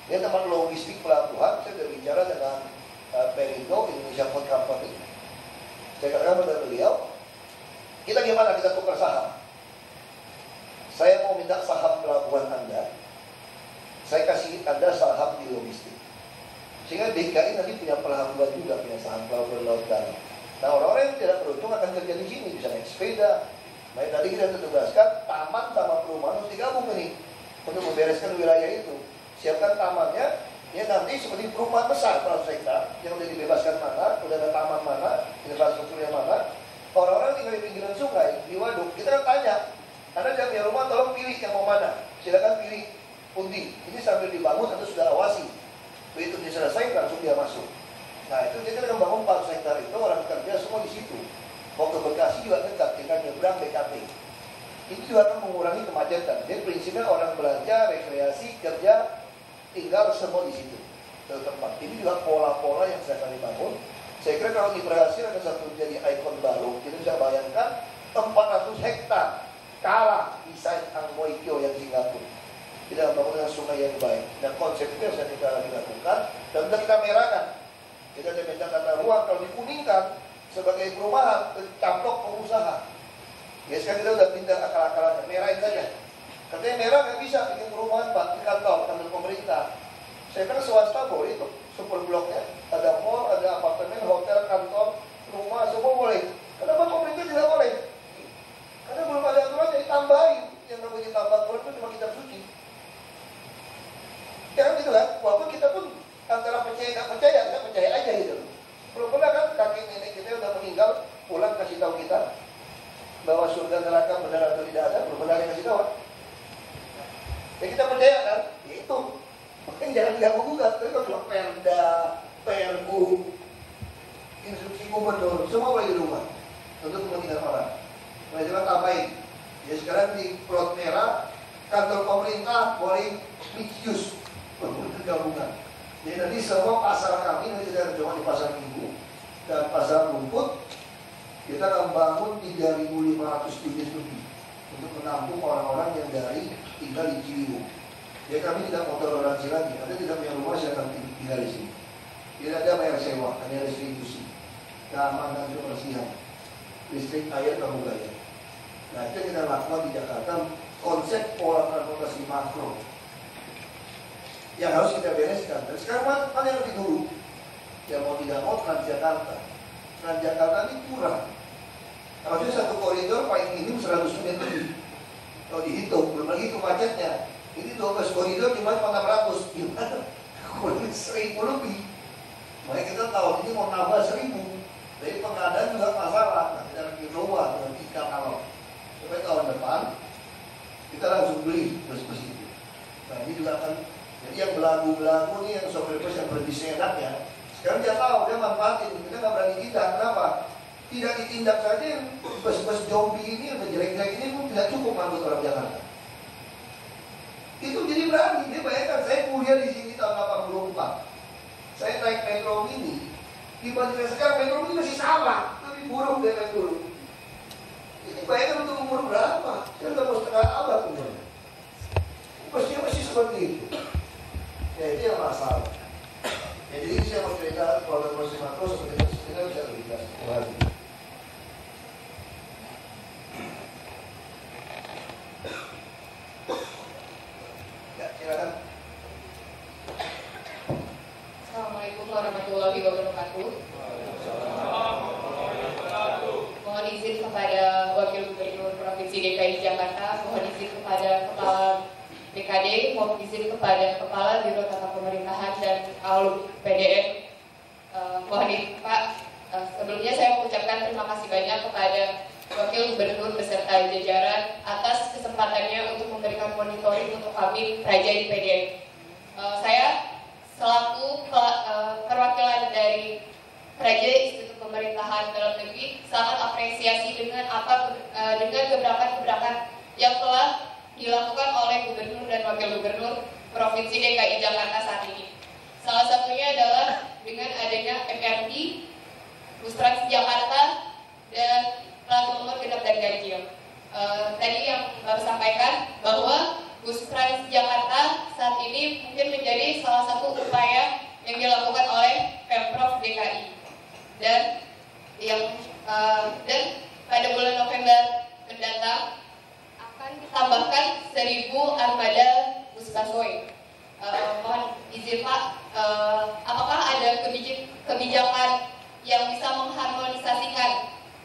Dia tempat logistik pelabuhan. Saya sudah bicara dengan Perindo, Indonesia Port Company. Saya katakan pada beliau, kita gimana kita tukar saham? Saya mau minta saham pelabuhan Anda, saya kasih Anda saham di logistik. Sehingga DKI nanti punya pelabuhan juga, punya saham pelabuhan laut dalam. Nah orang-orang yang tidak beruntung akan kerja di sini, bisa naik sepeda. Nah tadi kita tugaskan taman sama perumahan harus digabung ini untuk membereskan wilayah itu. Siapkan tamannya, ya nanti seperti perumahan besar 100 hektar yang sudah dibebaskan mana, sudah ada taman mana, infrastrukturnya mana. Orang-orang tinggal di pinggiran sungai, di waduk. Kita kan tanya, Anda jangan punya rumah, tolong pilih yang mau mana. Silakan pilih undi. Ini sambil dibangun atau sudah awasi. Begitu diselesai langsung dia masuk. Nah itu kita akan bangun 4 hektar itu, orang kerja semua di situ. Mau ke Bekasi juga dekat, tinggal nyebrang BKT. Itu juga akan mengurangi kemacetan. Jadi prinsipnya orang belanja, rekreasi, kerja, tinggal semua di situ. Tempat. Ini juga pola-pola yang saya akan dibangun. Saya kira kalau ini berhasil ada satu jadi ikon baru. Kita bisa bayangkan 400 hektar kalah desain Angmoikyo yang Singapura. Kita membangun dengan sungai yang baik. Dan konsep itu yang kita lagi lakukan. Dan sudah kita merahkan. Kita ada minta tata ruang. Kalau dikuningkan sebagai perumahan, caplok pengusaha. Ya sekarang kita sudah pindah akal-akalannya. Merahin saja. Katanya merah nggak bisa bikin perumahan Pak. Di kantor pemerintah. Saya kira swasta boleh itu. Super bloknya. Ada mall, ada apartemen, hotel, kantor. Jadi nanti semua pasar kami nanti kita coba di pasar Minggu dan pasar rumput kita akan bangun 3.500 unit lebih untuk menampung orang-orang yang tinggal di Ciliwung. Ya kami tidak mau toleransi lagi. Anda tidak punya rumah, saya akan tinggal di sini. Tidak ada bayar sewa, hanya restitusi, keamanan dan kebersihan, listrik, air, kamu bayar. Nah itu yang kita lakukan di Jakarta, konsep pola transportasi makro yang harus kita bereskan. Dan sekarang mana yang lebih dulu? Ya mau tidak mau Transjakarta. Transjakarta ini kurang. Maksudnya satu koridor paling minim 100 menit lebih. Kalau dihitung, belum lagi itu macetnya. Ini 12 koridor cuma 600. Gimana? Kurang 1.000 lebih. Makanya kita tahu ini mau nambah 1.000. Jadi pengadaan juga masalah. Nah, kita lagi coba dengan kita kalau supaya tahun depan kita langsung beli bus-bus itu. Nah ini juga akan. Jadi yang belagu-belagu nih, yang sopir bus yang lebih sehat ya. Sekarang dia tahu, dia manfaatin. Kita nggak berani tindak. Kenapa? Tidak ditindak saja yang bus-bus zombie ini, yang jelek-jelek ini pun tidak cukup ngangkut orang Jakarta. Itu jadi berani. Dia bayangkan, saya kuliah di sini tahun 84. Saya naik metro mini. Dibandingkan sekarang metro mini masih sama, lebih buruk dari yang dulu. Ini bayangkan untuk umur berapa? Saya udah mau setengah abad umurnya. Pastinya masih seperti itu. Ya itu yang masalah. Ya, jadi saya mau cerita kalau proses makro seperti itu kita bisa lebih jelas. Ya, silakan. Assalamualaikum warahmatullahi wabarakatuh. Mohon izin kepada Wakil Gubernur Provinsi DKI Jakarta, mohon izin kepada Kepala BKD, mohon izin kepada Kepala Biro Tata Pemerintahan dan Alumni PDN. Mohon izin Pak, sebelumnya saya mengucapkan terima kasih banyak kepada Wakil Gubernur beserta jajaran atas kesempatannya untuk memberikan monitoring untuk kami Praja di PDN. Saya selaku perwakilan dari Praja Institut Pemerintahan Dalam Negeri sangat apresiasi dengan gebrakan-gebrakan yang telah dilakukan oleh Gubernur dan Wakil Gubernur Provinsi DKI Jakarta saat ini. Salah satunya adalah dengan adanya MRT, Bus Transjakarta, dan plat nomor genap dan ganjil. Tadi yang Bapak sampaikan bahwa Bus Transjakarta saat ini mungkin menjadi salah satu upaya yang dilakukan oleh Pemprov DKI. Dan pada bulan November mendatang akan ditambahkan 1.000 armada bus busway. Mohon izin Pak, apakah ada kebijakan yang bisa mengharmonisasikan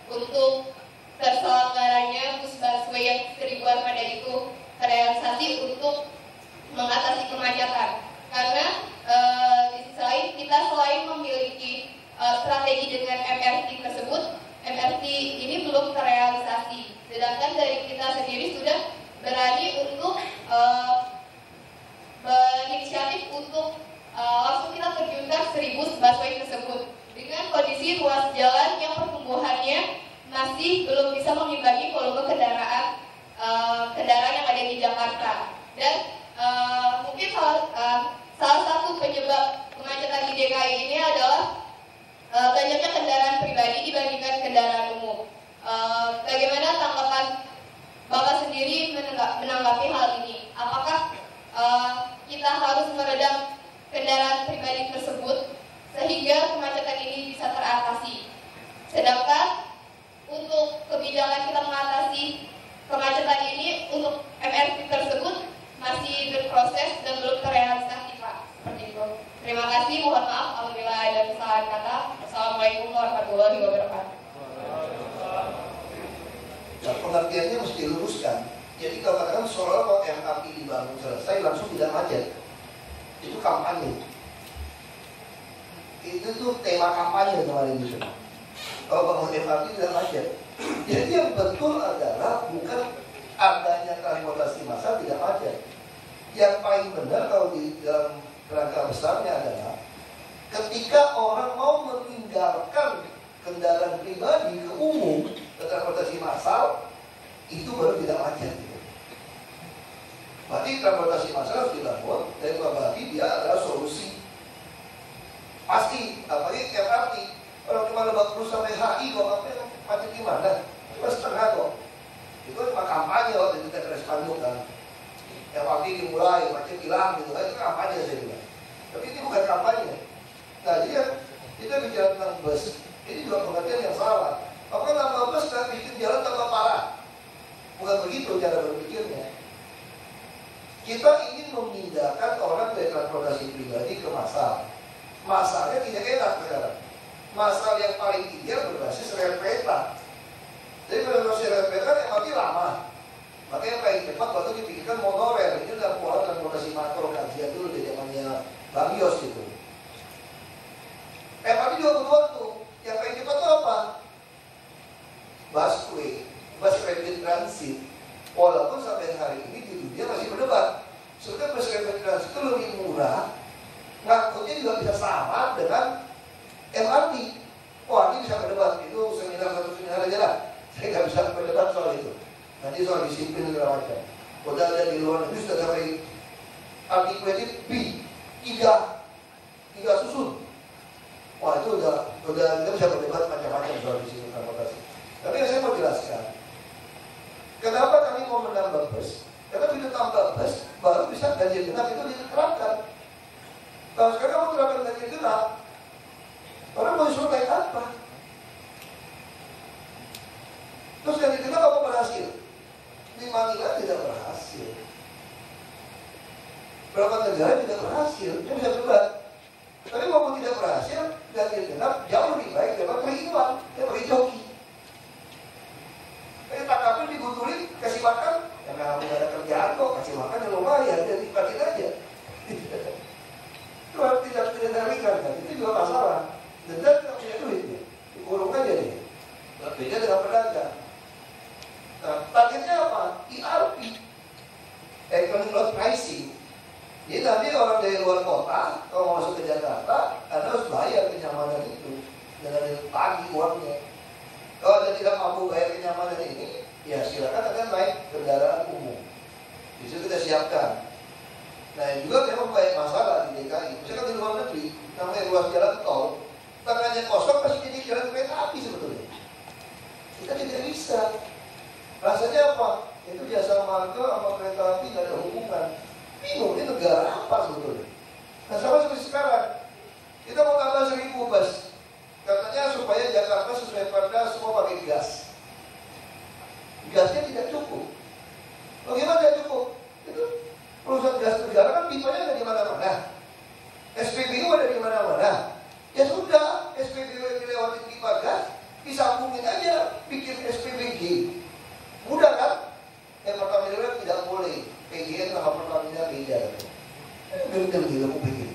untuk terselenggaranya bus busway yang 1.000 armada itu terrealisasi untuk mengatasi kemacetan? Karena di sisi lain kita selain memiliki strategi dengan MRT tersebut, MRT ini belum terrealisasi. Sedangkan dari kita sendiri sudah berani untuk berinisiatif untuk langsung kita terjunkan 1.000 busway tersebut dengan kondisi ruas jalan yang pertumbuhannya masih belum bisa mengimbangi volume kendaraan yang ada di Jakarta. Dan mungkin salah satu penyebab kemacetan di DKI ini adalah banyaknya kendaraan pribadi dibandingkan kendaraan umum. Bagaimana tanggapan Bapak sendiri menanggapi hal ini? Apakah kita harus meredam kendaraan pribadi tersebut sehingga kemacetan ini bisa teratasi? Sedangkan untuk kebijakan kita mengatasi kemacetan ini untuk MRT tersebut masih berproses dan belum terrealisasi, Pak. Seperti itu. Terima kasih, mohon maaf apabila ada kesalahan kata. Assalamualaikum warahmatullahi wabarakatuh. Nah, pengertiannya mesti diluruskan. Jadi kalau katakan seolah kalau MRT dibangun selesai langsung tidak macet, itu kampanye. Itu tuh tema kampanye kemarin itu. Kalau bangun MRT tidak macet. Jadi yang betul adalah bukan adanya transportasi massal tidak macet. Yang paling benar kalau di dalam kerangka besarnya adalah ketika orang mau meninggalkan kendaraan pribadi ke umum, ke transportasi massal, itu baru tidak macet. Berarti transportasi massal harus dibangun dan berarti dia adalah solusi Pasti, apalagi MRT. Kalau cuma Lebak Bulus sampai HI kok, apa yang macet gimana? Cuma setengah kok. Itu cuma kampanye waktu itu kita spanduk kan. MRT dimulai, macet hilang gitu kan, itu kampanye saya bilang. Tapi ini bukan kampanye. Nah, jadi kita bicara tentang bus, ini juga pengertian yang salah. Apa nama bus dan bikin jalan tambah parah? Bukan begitu cara berpikirnya. Kita ingin memindahkan orang dari transportasi pribadi ke massal. Massalnya tidak enak sekarang. Massal yang paling ideal berbasis rel kereta. Jadi berbasis rel kereta MRT lama. Makanya yang paling cepat waktu dipikirkan monorail. Ini udah pola transportasi makro kajian dulu di zamannya Bang Yos itu. MRT juga butuh waktu. Yang paling cepat itu apa? Busway, bus rapid transit. Walaupun sampai hari ini di dunia masih berdebat. Sebenarnya bus rapid transit itu lebih murah, ngangkutnya juga bisa sama dengan MRT. Wah, ini bisa berdebat. Itu satu seminar aja lah. Saya nggak bisa berdebat soal itu. Nanti soal disiplin segala macam. Udah ada di luar negeri sudah sampai articulated B 3 susun. Wah, itu udah kita bisa berdebat macam-macam soal disiplin transportasi. Tapi yang saya mau jelaskan, kenapa kami mau menambah bus? Karena begitu tambah bus, baru bisa ganjil genap itu diterapkan. Kalau sekarang kamu terapkan ganjil genap, orang mau disuruh naik apa? Terus ganjil genap apa berhasil? Di Manila tidak berhasil. Berapa negara tidak berhasil? Dia bisa berdebat. Tapi walaupun tidak berhasil, ganjil genap jauh lebih baik daripada perhitungan. Dia pakai joki. Tak kabel digutulin, kasih makan, karena nggak ada kerjaan kok, kasih makan yang lumayan, jadi dipakai aja. Itu harus tidak dinaikkan kan, itu juga masalah. Denda tidak punya duit, dikurung aja nih. Beda dengan pedagang. Nah, targetnya apa? ERP, Economic Load Pricing. Jadi nanti orang dari luar kota, kalau masuk ke Jakarta, Anda harus bayar kenyamanan itu dengan tagih uangnya. Kalau Anda tidak mampu bayar kenyamanan ini, ya silakan Anda naik kendaraan umum. Bisa kita siapkan. Nah, juga memang banyak masalah di DKI. Misalkan di luar negeri, namanya ruas jalan tol, tengahnya kosong pasti jadi jalan kereta api sebetulnya. Kita tidak bisa. Rasanya apa? Itu jasa marga sama kereta api tidak ada hubungan. Bingung, ini negara apa sebetulnya? Nah, sama seperti sekarang. Kita mau tambah 1000 bus. Katanya supaya Jakarta sesuai perda semua pakai gas. Gasnya tidak cukup. Bagaimana tidak cukup? Itu perusahaan gas negara kan pipanya ada di mana-mana. SPBU ada di mana-mana. Ya sudah, SPBU yang dilewati pipa gas, disambungin aja, bikin SPBG. Mudah kan? Pertamina tidak boleh. PGN sama Pertamina beda. Gila-gila aku pikir.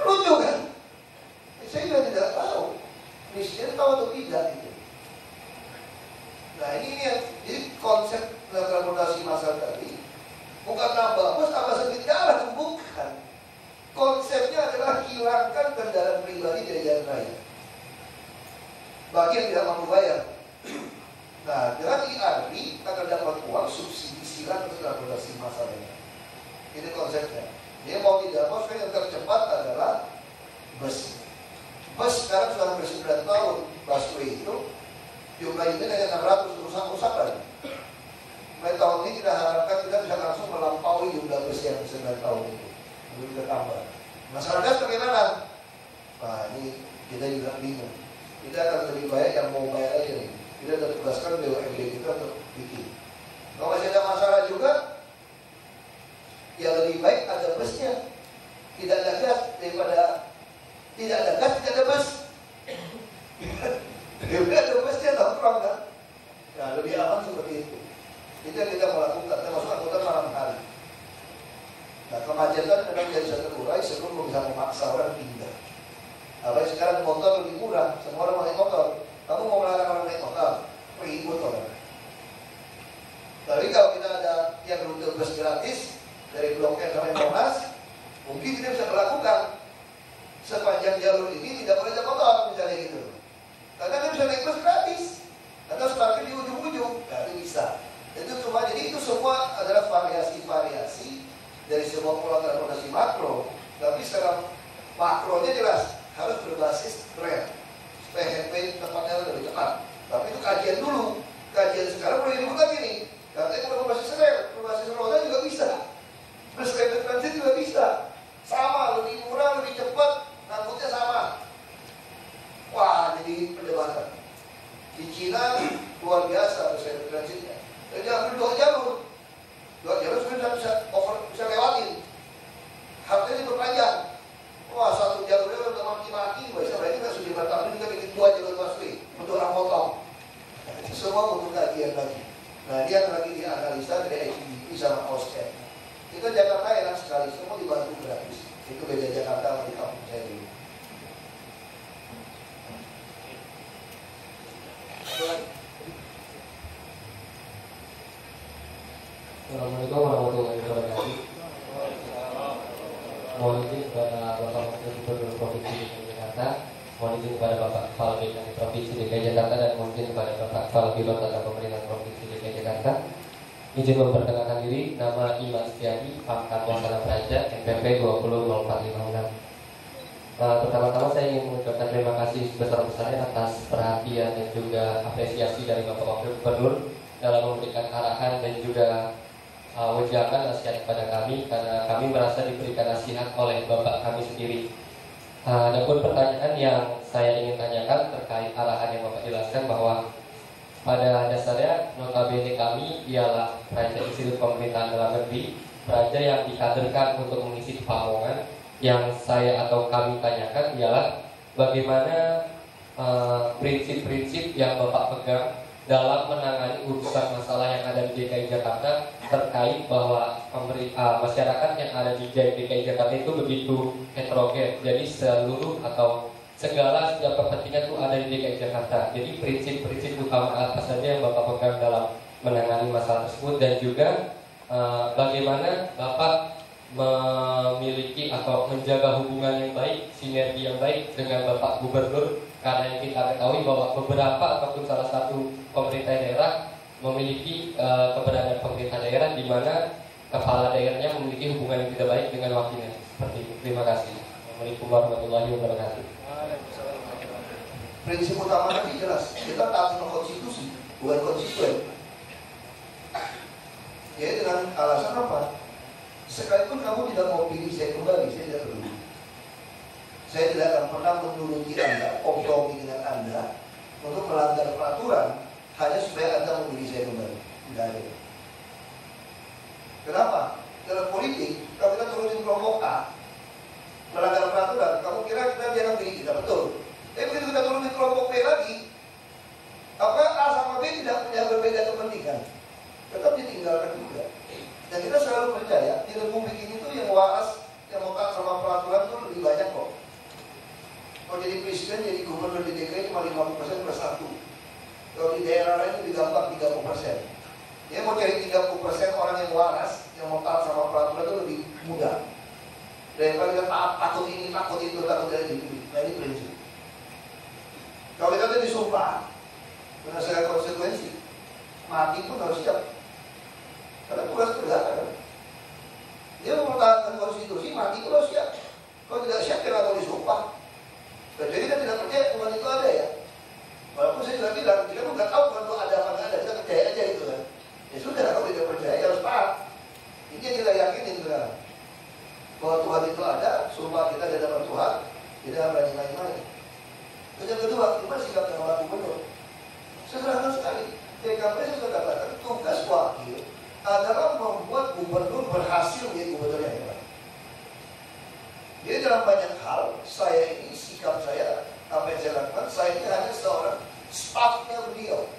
Lucu kan? Saya juga tidak tahu. Presiden tahu atau tidak itu. Nah ini yang jadi konsep transportasi massal tadi bukan tambah bus, tambah sedikit jalan, bukan. Konsepnya adalah hilangkan kendaraan pribadi dari jalan raya. Bagi yang tidak mampu bayar. Nah dengan ERP akan dapat uang subsidi silang untuk transportasi massal ini. Ini konsepnya. Dia mau tidak mau yang tercepat adalah bus. Bus sekarang sudah hampir 9 tahun. Busway itu jumlah ini hanya 600 rusak lagi. Mulai tahun ini kita harapkan kita bisa langsung melampaui jumlah bus yang 9 tahun itu. Lalu kita tambah. Masyarakat bagaimana? Nah ini kita juga bingung. Kita akan lebih baik yang mau bayar aja nih. Kita sudah tugaskan BUMD kita untuk bikin. Kalau masih ada masalah juga, ya lebih baik ada busnya. Tidak ada gas daripada tidak ada gas, tidak ada bus. Tidak ada busnya nongkrong kan? Nah lebih aman seperti itu. Itu yang kita melakukan, termasuk angkutan malam hari. Nah kemacetan memang jadi bisa terurai sebelum bisa memaksa orang pindah. Apalagi sekarang motor lebih murah, semua orang naik motor. Kamu mau melarang orang naik motor, ribut orang. Tapi kalau kita ada yang rute bus gratis dari Blok M sampai Monas, mungkin kita bisa melakukan sepanjang jalur ini tidak boleh ada motor misalnya gitu. Karena dia bisa naik bus gratis, atau parkir di ujung-ujung, nah itu bisa. Itu cuma jadi itu semua adalah variasi-variasi dari sebuah pola transportasi makro. Tapi secara Makronya jelas, harus berbasis rel supaya handphone tempatnya lebih cepat. Tapi itu kajian dulu. Kajian sekarang boleh dirubah lagi nih. Katanya kalau berbasis rel, berbasis roda juga bisa. Terus rapid transit juga bisa. Sama, lebih murah, lebih cepat, ngangkutnya sama. Wah, jadi perdebatan. Di Cina luar biasa rapid transitnya. Jadi ambil 2 jalur. 2 jalur sudah bisa lewatin. Harusnya diperpanjang. Wah, 1 jalurnya udah maki-maki, berarti kan sudah bertahun kita bikin 2 jalur busway untuk orang potong. Itu semua untuk kajian lagi. Nah, dia lagi dianalisa dari HDP sama OSCE. Itu Jakarta enak sekali, semua dibantu gratis. Itu beda Jakarta sama di kampung saya dulu. Assalamualaikum warahmatullahi wabarakatuh. Mohon izin kepada Bapak Wakil Gubernur Provinsi DKI Jakarta, mohon izin kepada Bapak Kepala BKD Provinsi DKI Jakarta, dan mohon izin kepada Bapak Kepala Biro Tata Pemerintahan Provinsi DKI Jakarta. Izin memperkenalkan diri, nama Iman Setiadi, pangkat Wasana Praja, NPP 200456. Pertama-tama saya ingin mengucapkan terima kasih sebesar-besarnya atas perhatian dan juga apresiasi dari Bapak Wakil Gubernur dalam memberikan arahan dan juga wejangan nasihat kepada kami, karena kami merasa diberikan nasihat oleh Bapak kami sendiri. Adapun pertanyaan yang saya ingin tanyakan terkait arahan yang Bapak jelaskan, bahwa pada dasarnya notabene kami ialah Praja Institut Pemerintahan Dalam Negeri, praja yang dikaderkan untuk mengisi Pamongan. Yang saya atau kami tanyakan ialah bagaimana prinsip-prinsip yang Bapak pegang dalam menangani urusan masalah yang ada di DKI Jakarta, terkait bahwa masyarakat yang ada di DKI Jakarta itu begitu heterogen. Jadi seluruh atau segala setiap kepentingan itu ada di DKI Jakarta. Jadi prinsip-prinsip utama apa saja yang Bapak pegang dalam menangani masalah tersebut, dan juga bagaimana Bapak memiliki atau menjaga hubungan yang baik, sinergi yang baik dengan Bapak Gubernur, karena yang kita ketahui bahwa beberapa ataupun salah satu pemerintah daerah memiliki keberadaan pemerintah daerah di mana kepala daerahnya memiliki hubungan yang tidak baik dengan wakilnya. Seperti itu. Terima kasih. Assalamualaikum warahmatullahi wabarakatuh. Prinsip utama tadi jelas, kita taat sama konstitusi, bukan konstituen. Ya, dengan alasan apa? Sekalipun kamu tidak mau pilih saya kembali, saya tidak peduli. Saya tidak akan pernah menuruti Anda, kompromi dengan Anda untuk melanggar peraturan hanya supaya Anda memilih saya kembali. Tidak ada. Kenapa? Dalam politik, kalau kita turutin kelompok A, melanggar peraturan, kamu kira kita biarkan pilih kita, betul. Tapi begitu kita turunin kelompok B lagi, apakah A sama B tidak punya berbeda kepentingan? Tetap ditinggalkan juga. Dan kita selalu percaya di Republik ini tuh yang waras, yang mau taat sama peraturan tuh lebih banyak kok. Kalau jadi presiden, jadi gubernur di DKI cuma 50% plus 1. Kalau di daerah lain lebih gampang 30%. Dia mau cari 30% orang yang waras, yang mau taat sama peraturan itu lebih mudah. Daripada kita takut ini, takut itu, takut dari dipilih. Nah, ini prinsip. Kalau kita tuh disumpah, berdasarkan konsekuensi, mati pun harus siap. Karena tugas negara kan. Dia mempertahankan konstitusi, mati pun harus siap. Kalau tidak siap, dia nggak mau disumpah. Jadi kita tidak percaya Tuhan itu ada ya. Walaupun saya juga bilang, kita pun nggak tahu Tuhan itu ada apa nggak ada, kita percaya aja itu kan. Ya sudah, kalau tidak percaya harus taat. Ini yang kita yakinin sekarang, bahwa Tuhan itu ada, sumpah kita ada dalam Tuhan, tidak berani main-main. Terus yang kedua, gimana sikap yang Pak Gubernur? Sederhana sekali. DKP saya sudah katakan, tugas wakil adalah membuat gubernur berhasil menjadi gubernur yang hebat. Jadi dalam banyak hal, saya ini sikap saya, apa yang saya lakukan, saya ini hanya seorang stafnya beliau.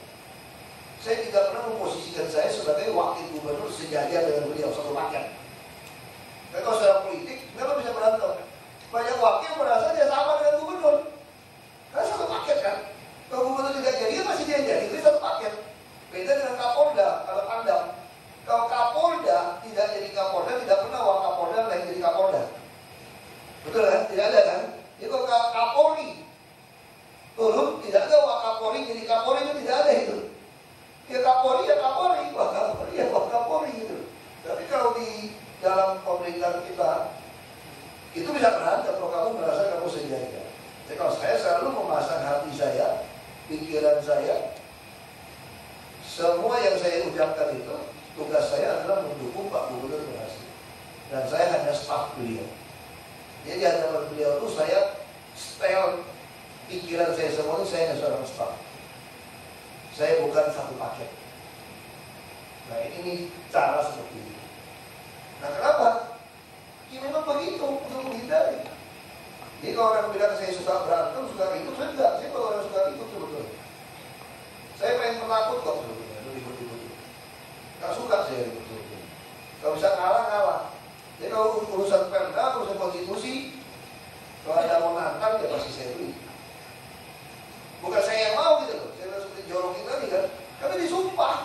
Saya tidak pernah memposisikan saya sebagai wakil gubernur sejajar dengan beliau, satu paket. Dan kalau secara politik, kenapa bisa berantem? Banyak wakil merasa dia sama dengan gubernur. Karena satu paket kan. Kalau gubernur tidak jadi, masih dia jadi, itu satu paket. Beda dengan Kapolda, kalau Pangdam. Kalau Kapolda tidak jadi Kapolda, tidak pernah Wakapolda lain jadi Kapolda. Betul kan? Tidak ada kan? Jadi kalau Kapolri turun, tidak ada Wakapolri jadi Kapolri, itu tidak ada itu. Ya Kapolri, Wakapolri gitu. Tapi kalau di dalam pemerintahan kita, Itu bisa berantem kalau kamu merasa kamu sejajar. Jadi kalau saya selalu memasang hati saya, pikiran saya, semua yang saya ucapkan itu, tugas saya adalah mendukung Pak Gubernur berhasil. Dan saya hanya staf beliau. Jadi di hadapan beliau itu saya setel pikiran saya semua itu, saya hanya seorang staf. Saya bukan satu paket. Nah ini cara seperti ini. Nah kenapa? Ya memang begitu untuk menghindari. Jadi kalau orang bilang saya suka berantem, suka ribut, saya enggak. Saya kalau orang suka ribut sebetulnya. Saya pengen penakut kok sebetulnya, ribut-ribut. Gak suka saya ribut sebetulnya. Kalau bisa ngalah. Jadi kalau urusan perda, urusan konstitusi, kalau ada mau nantang, ya pasti saya beli. Bukan saya yang mau gitu loh. Saya harus dijorokin tadi kan. Tapi disumpah.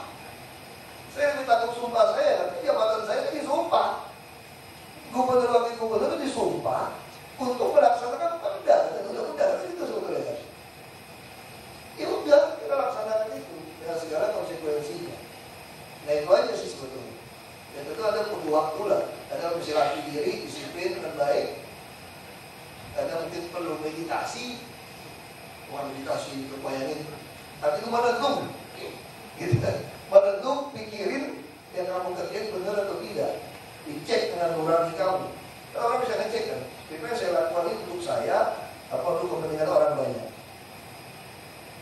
Saya lebih takut sumpah saya, tapi jabatan saya disumpah. Gubernur wakil gubernur itu disumpah untuk melaksanakan perda dan undang-undang itu sebetulnya kan. Ya udah, kita laksanakan itu dengan segala konsekuensinya. Nah itu aja sih sebetulnya. Dan tentu ada perlu waktu lah. Ada mesti latih diri, disiplin dengan baik. Ada mungkin perlu meditasi. Bukan meditasi itu bayangin. Tapi itu merenung, gitu kan? Merenung, pikirin yang kamu kerjain benar atau tidak. Dicek dengan nurani kamu. Kalau orang bisa ngecek kan, sebenarnya saya lakukan ini untuk saya, apa untuk kepentingan orang banyak.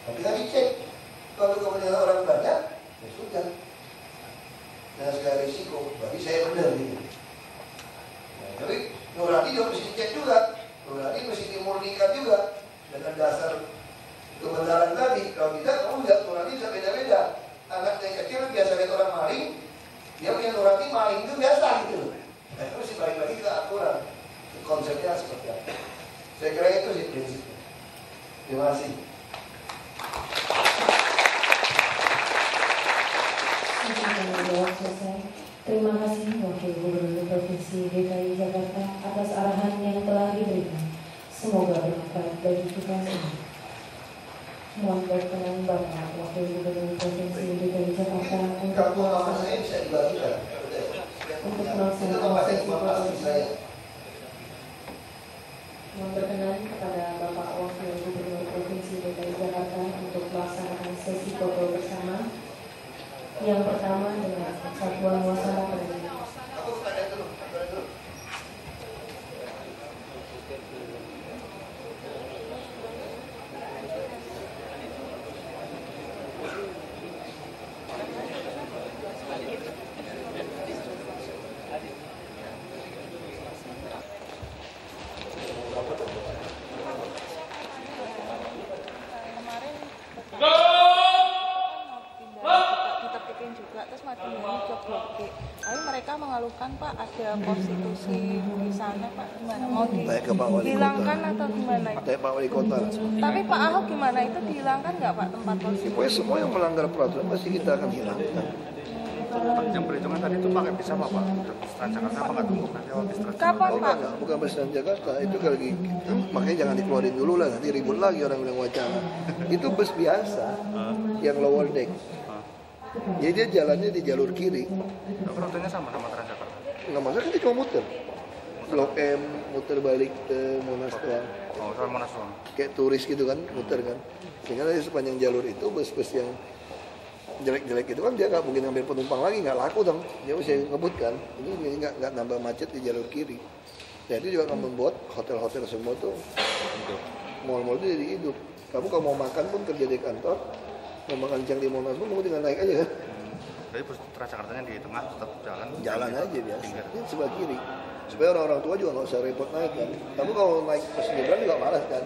Tapi kan dicek, kalau untuk kepentingan orang banyak, ya sudah. Dengan segala risiko, bagi saya benar gitu. Nah, tapi nurani juga mesti dicek juga, nurani mesti dimurnikan juga dengan dasar kebenaran tadi. Kalau tidak, kamu lihat nurani bisa beda-beda. Anak yang kecil biasa lihat orang maling, dia punya nurani maling itu biasa gitu loh. Nah itu mesti balik lagi ke aturan, konsepnya seperti apa. Saya kira itu sih prinsipnya. Terima kasih. Terima kasih Wakil Gubernur Provinsi DKI Jakarta atas arahan yang telah diberikan. Semoga bermanfaat bagi kita semua. Mohon berkenan Bapak Wakil Gubernur Provinsi DKI Jakarta untuk melaksanakan sesi foto. Mohon berkenan kepada Bapak Wakil Gubernur Provinsi DKI Jakarta untuk melaksanakan sesi foto bersama. Yang pertama dengan Satuan Wasara Perda. Tapi mereka mengeluhkan Pak ada konstitusi di sana Pak, gimana mau dihilangkan atau gimana? Pak Wali Kota. Tapi Pak Ahok gimana, itu dihilangkan nggak Pak tempat konstitusi? Pokoknya semua yang melanggar peraturan pasti kita akan hilangkan. Yang perhitungan tadi itu pakai bisa apa Pak? Presiden Jakarta apa nggak tunggu nanti wakil Presiden? Kapan Pak? Bukan Presiden Jakarta, itu lagi makanya jangan dikeluarin dulu lah, nanti ribut lagi orang bilang wacana. Itu bus biasa yang lower deck. Jadi dia jalannya di jalur kiri. Rutenya sama Transjakarta? Nggak masalah, kan dia cuma muter. Blok M, muter balik ke Monas doang. Oh, soal Monas doang. Kayak turis gitu kan, muter kan. Sehingga di sepanjang jalur itu bus-bus yang jelek-jelek itu kan dia nggak mungkin ngambil penumpang lagi, nggak laku dong. Dia mesti ngebut kan. Ini nggak nambah macet di jalur kiri. Dan itu juga akan membuat hotel-hotel semua tuh, mall-mall itu jadi hidup. Kamu kalau mau makan pun kerja di kantor, mau makan siang di Monas pun kamu tinggal naik aja kan. Jadi bus Transjakartanya di tengah tetap jalan? Jalan aja biasa, ini sebelah kiri. Supaya orang-orang tua juga nggak usah repot naik kan. Kamu kalau naik ke nyebrang juga malas kan.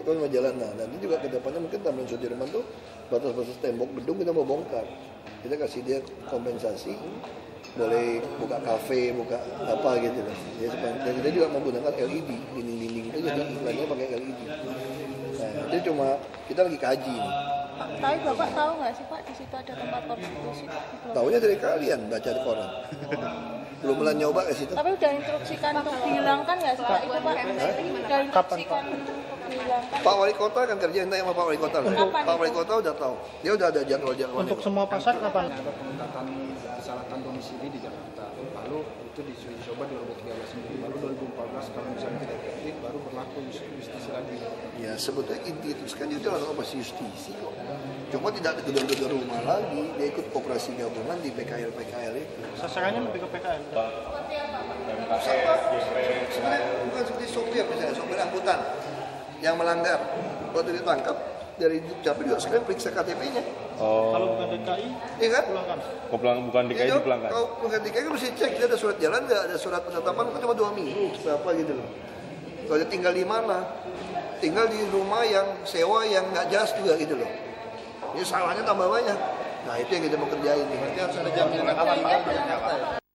Itu mau jalan, nah nanti juga ke depannya mungkin Taman Sudirman tuh batas-batas tembok gedung kita mau bongkar. Kita kasih dia kompensasi, boleh buka kafe, buka apa gitu kan. Dan kita juga menggunakan LED, dinding-dinding itu jadi iklannya pakai LED. Nah, itu cuma kita lagi kaji nih. Tapi Bapak tahu nggak sih Pak di situ ada tempat konstitusi? Tahunya dari kalian baca di koran. Belum pernah nyoba ke situ. Tapi udah instruksikan untuk dihilangkan nggak sih Pak itu Pak? Udah instruksikan untuk dihilangkan. Pak Wali Kota kan kerjain tanya sama Pak Wali Kota. Pak Wali Kota udah tahu. Dia udah ada jadwal-jadwal. Untuk semua pasar kapan? Ada pengungkapan kecelakaan domisili di Jakarta. Lalu itu dicoba 2013 sendiri, baru 2014 kalau misalnya tidak efektif baru berlaku justisi lagi. Ya sebetulnya inti itu kan dia dalam operasi justisi kok. Cuma tidak gedor-gedor rumah lagi, dia ikut operasi gabungan di PKL itu. Sasarannya lebih ke PKL. Sebenarnya bukan seperti sopir misalnya, sopir angkutan yang melanggar. Waktu ditangkap dari Dukcapil juga sekarang periksa KTP-nya. Kalau bukan DKI, iya kan? pulangkan. Bukan DKI dipulangkan. Kalau bukan DKI kan mesti cek, dia ada surat jalan nggak, ada surat penetapan kan cuma 2 minggu, berapa gitu loh. Kalau dia tinggal di mana? Tinggal di rumah yang sewa yang nggak jelas juga gitu loh. Ini salahnya tambah banyak. Nah itu yang kita mau kerjain nih. Berarti harus ada jaminan aman.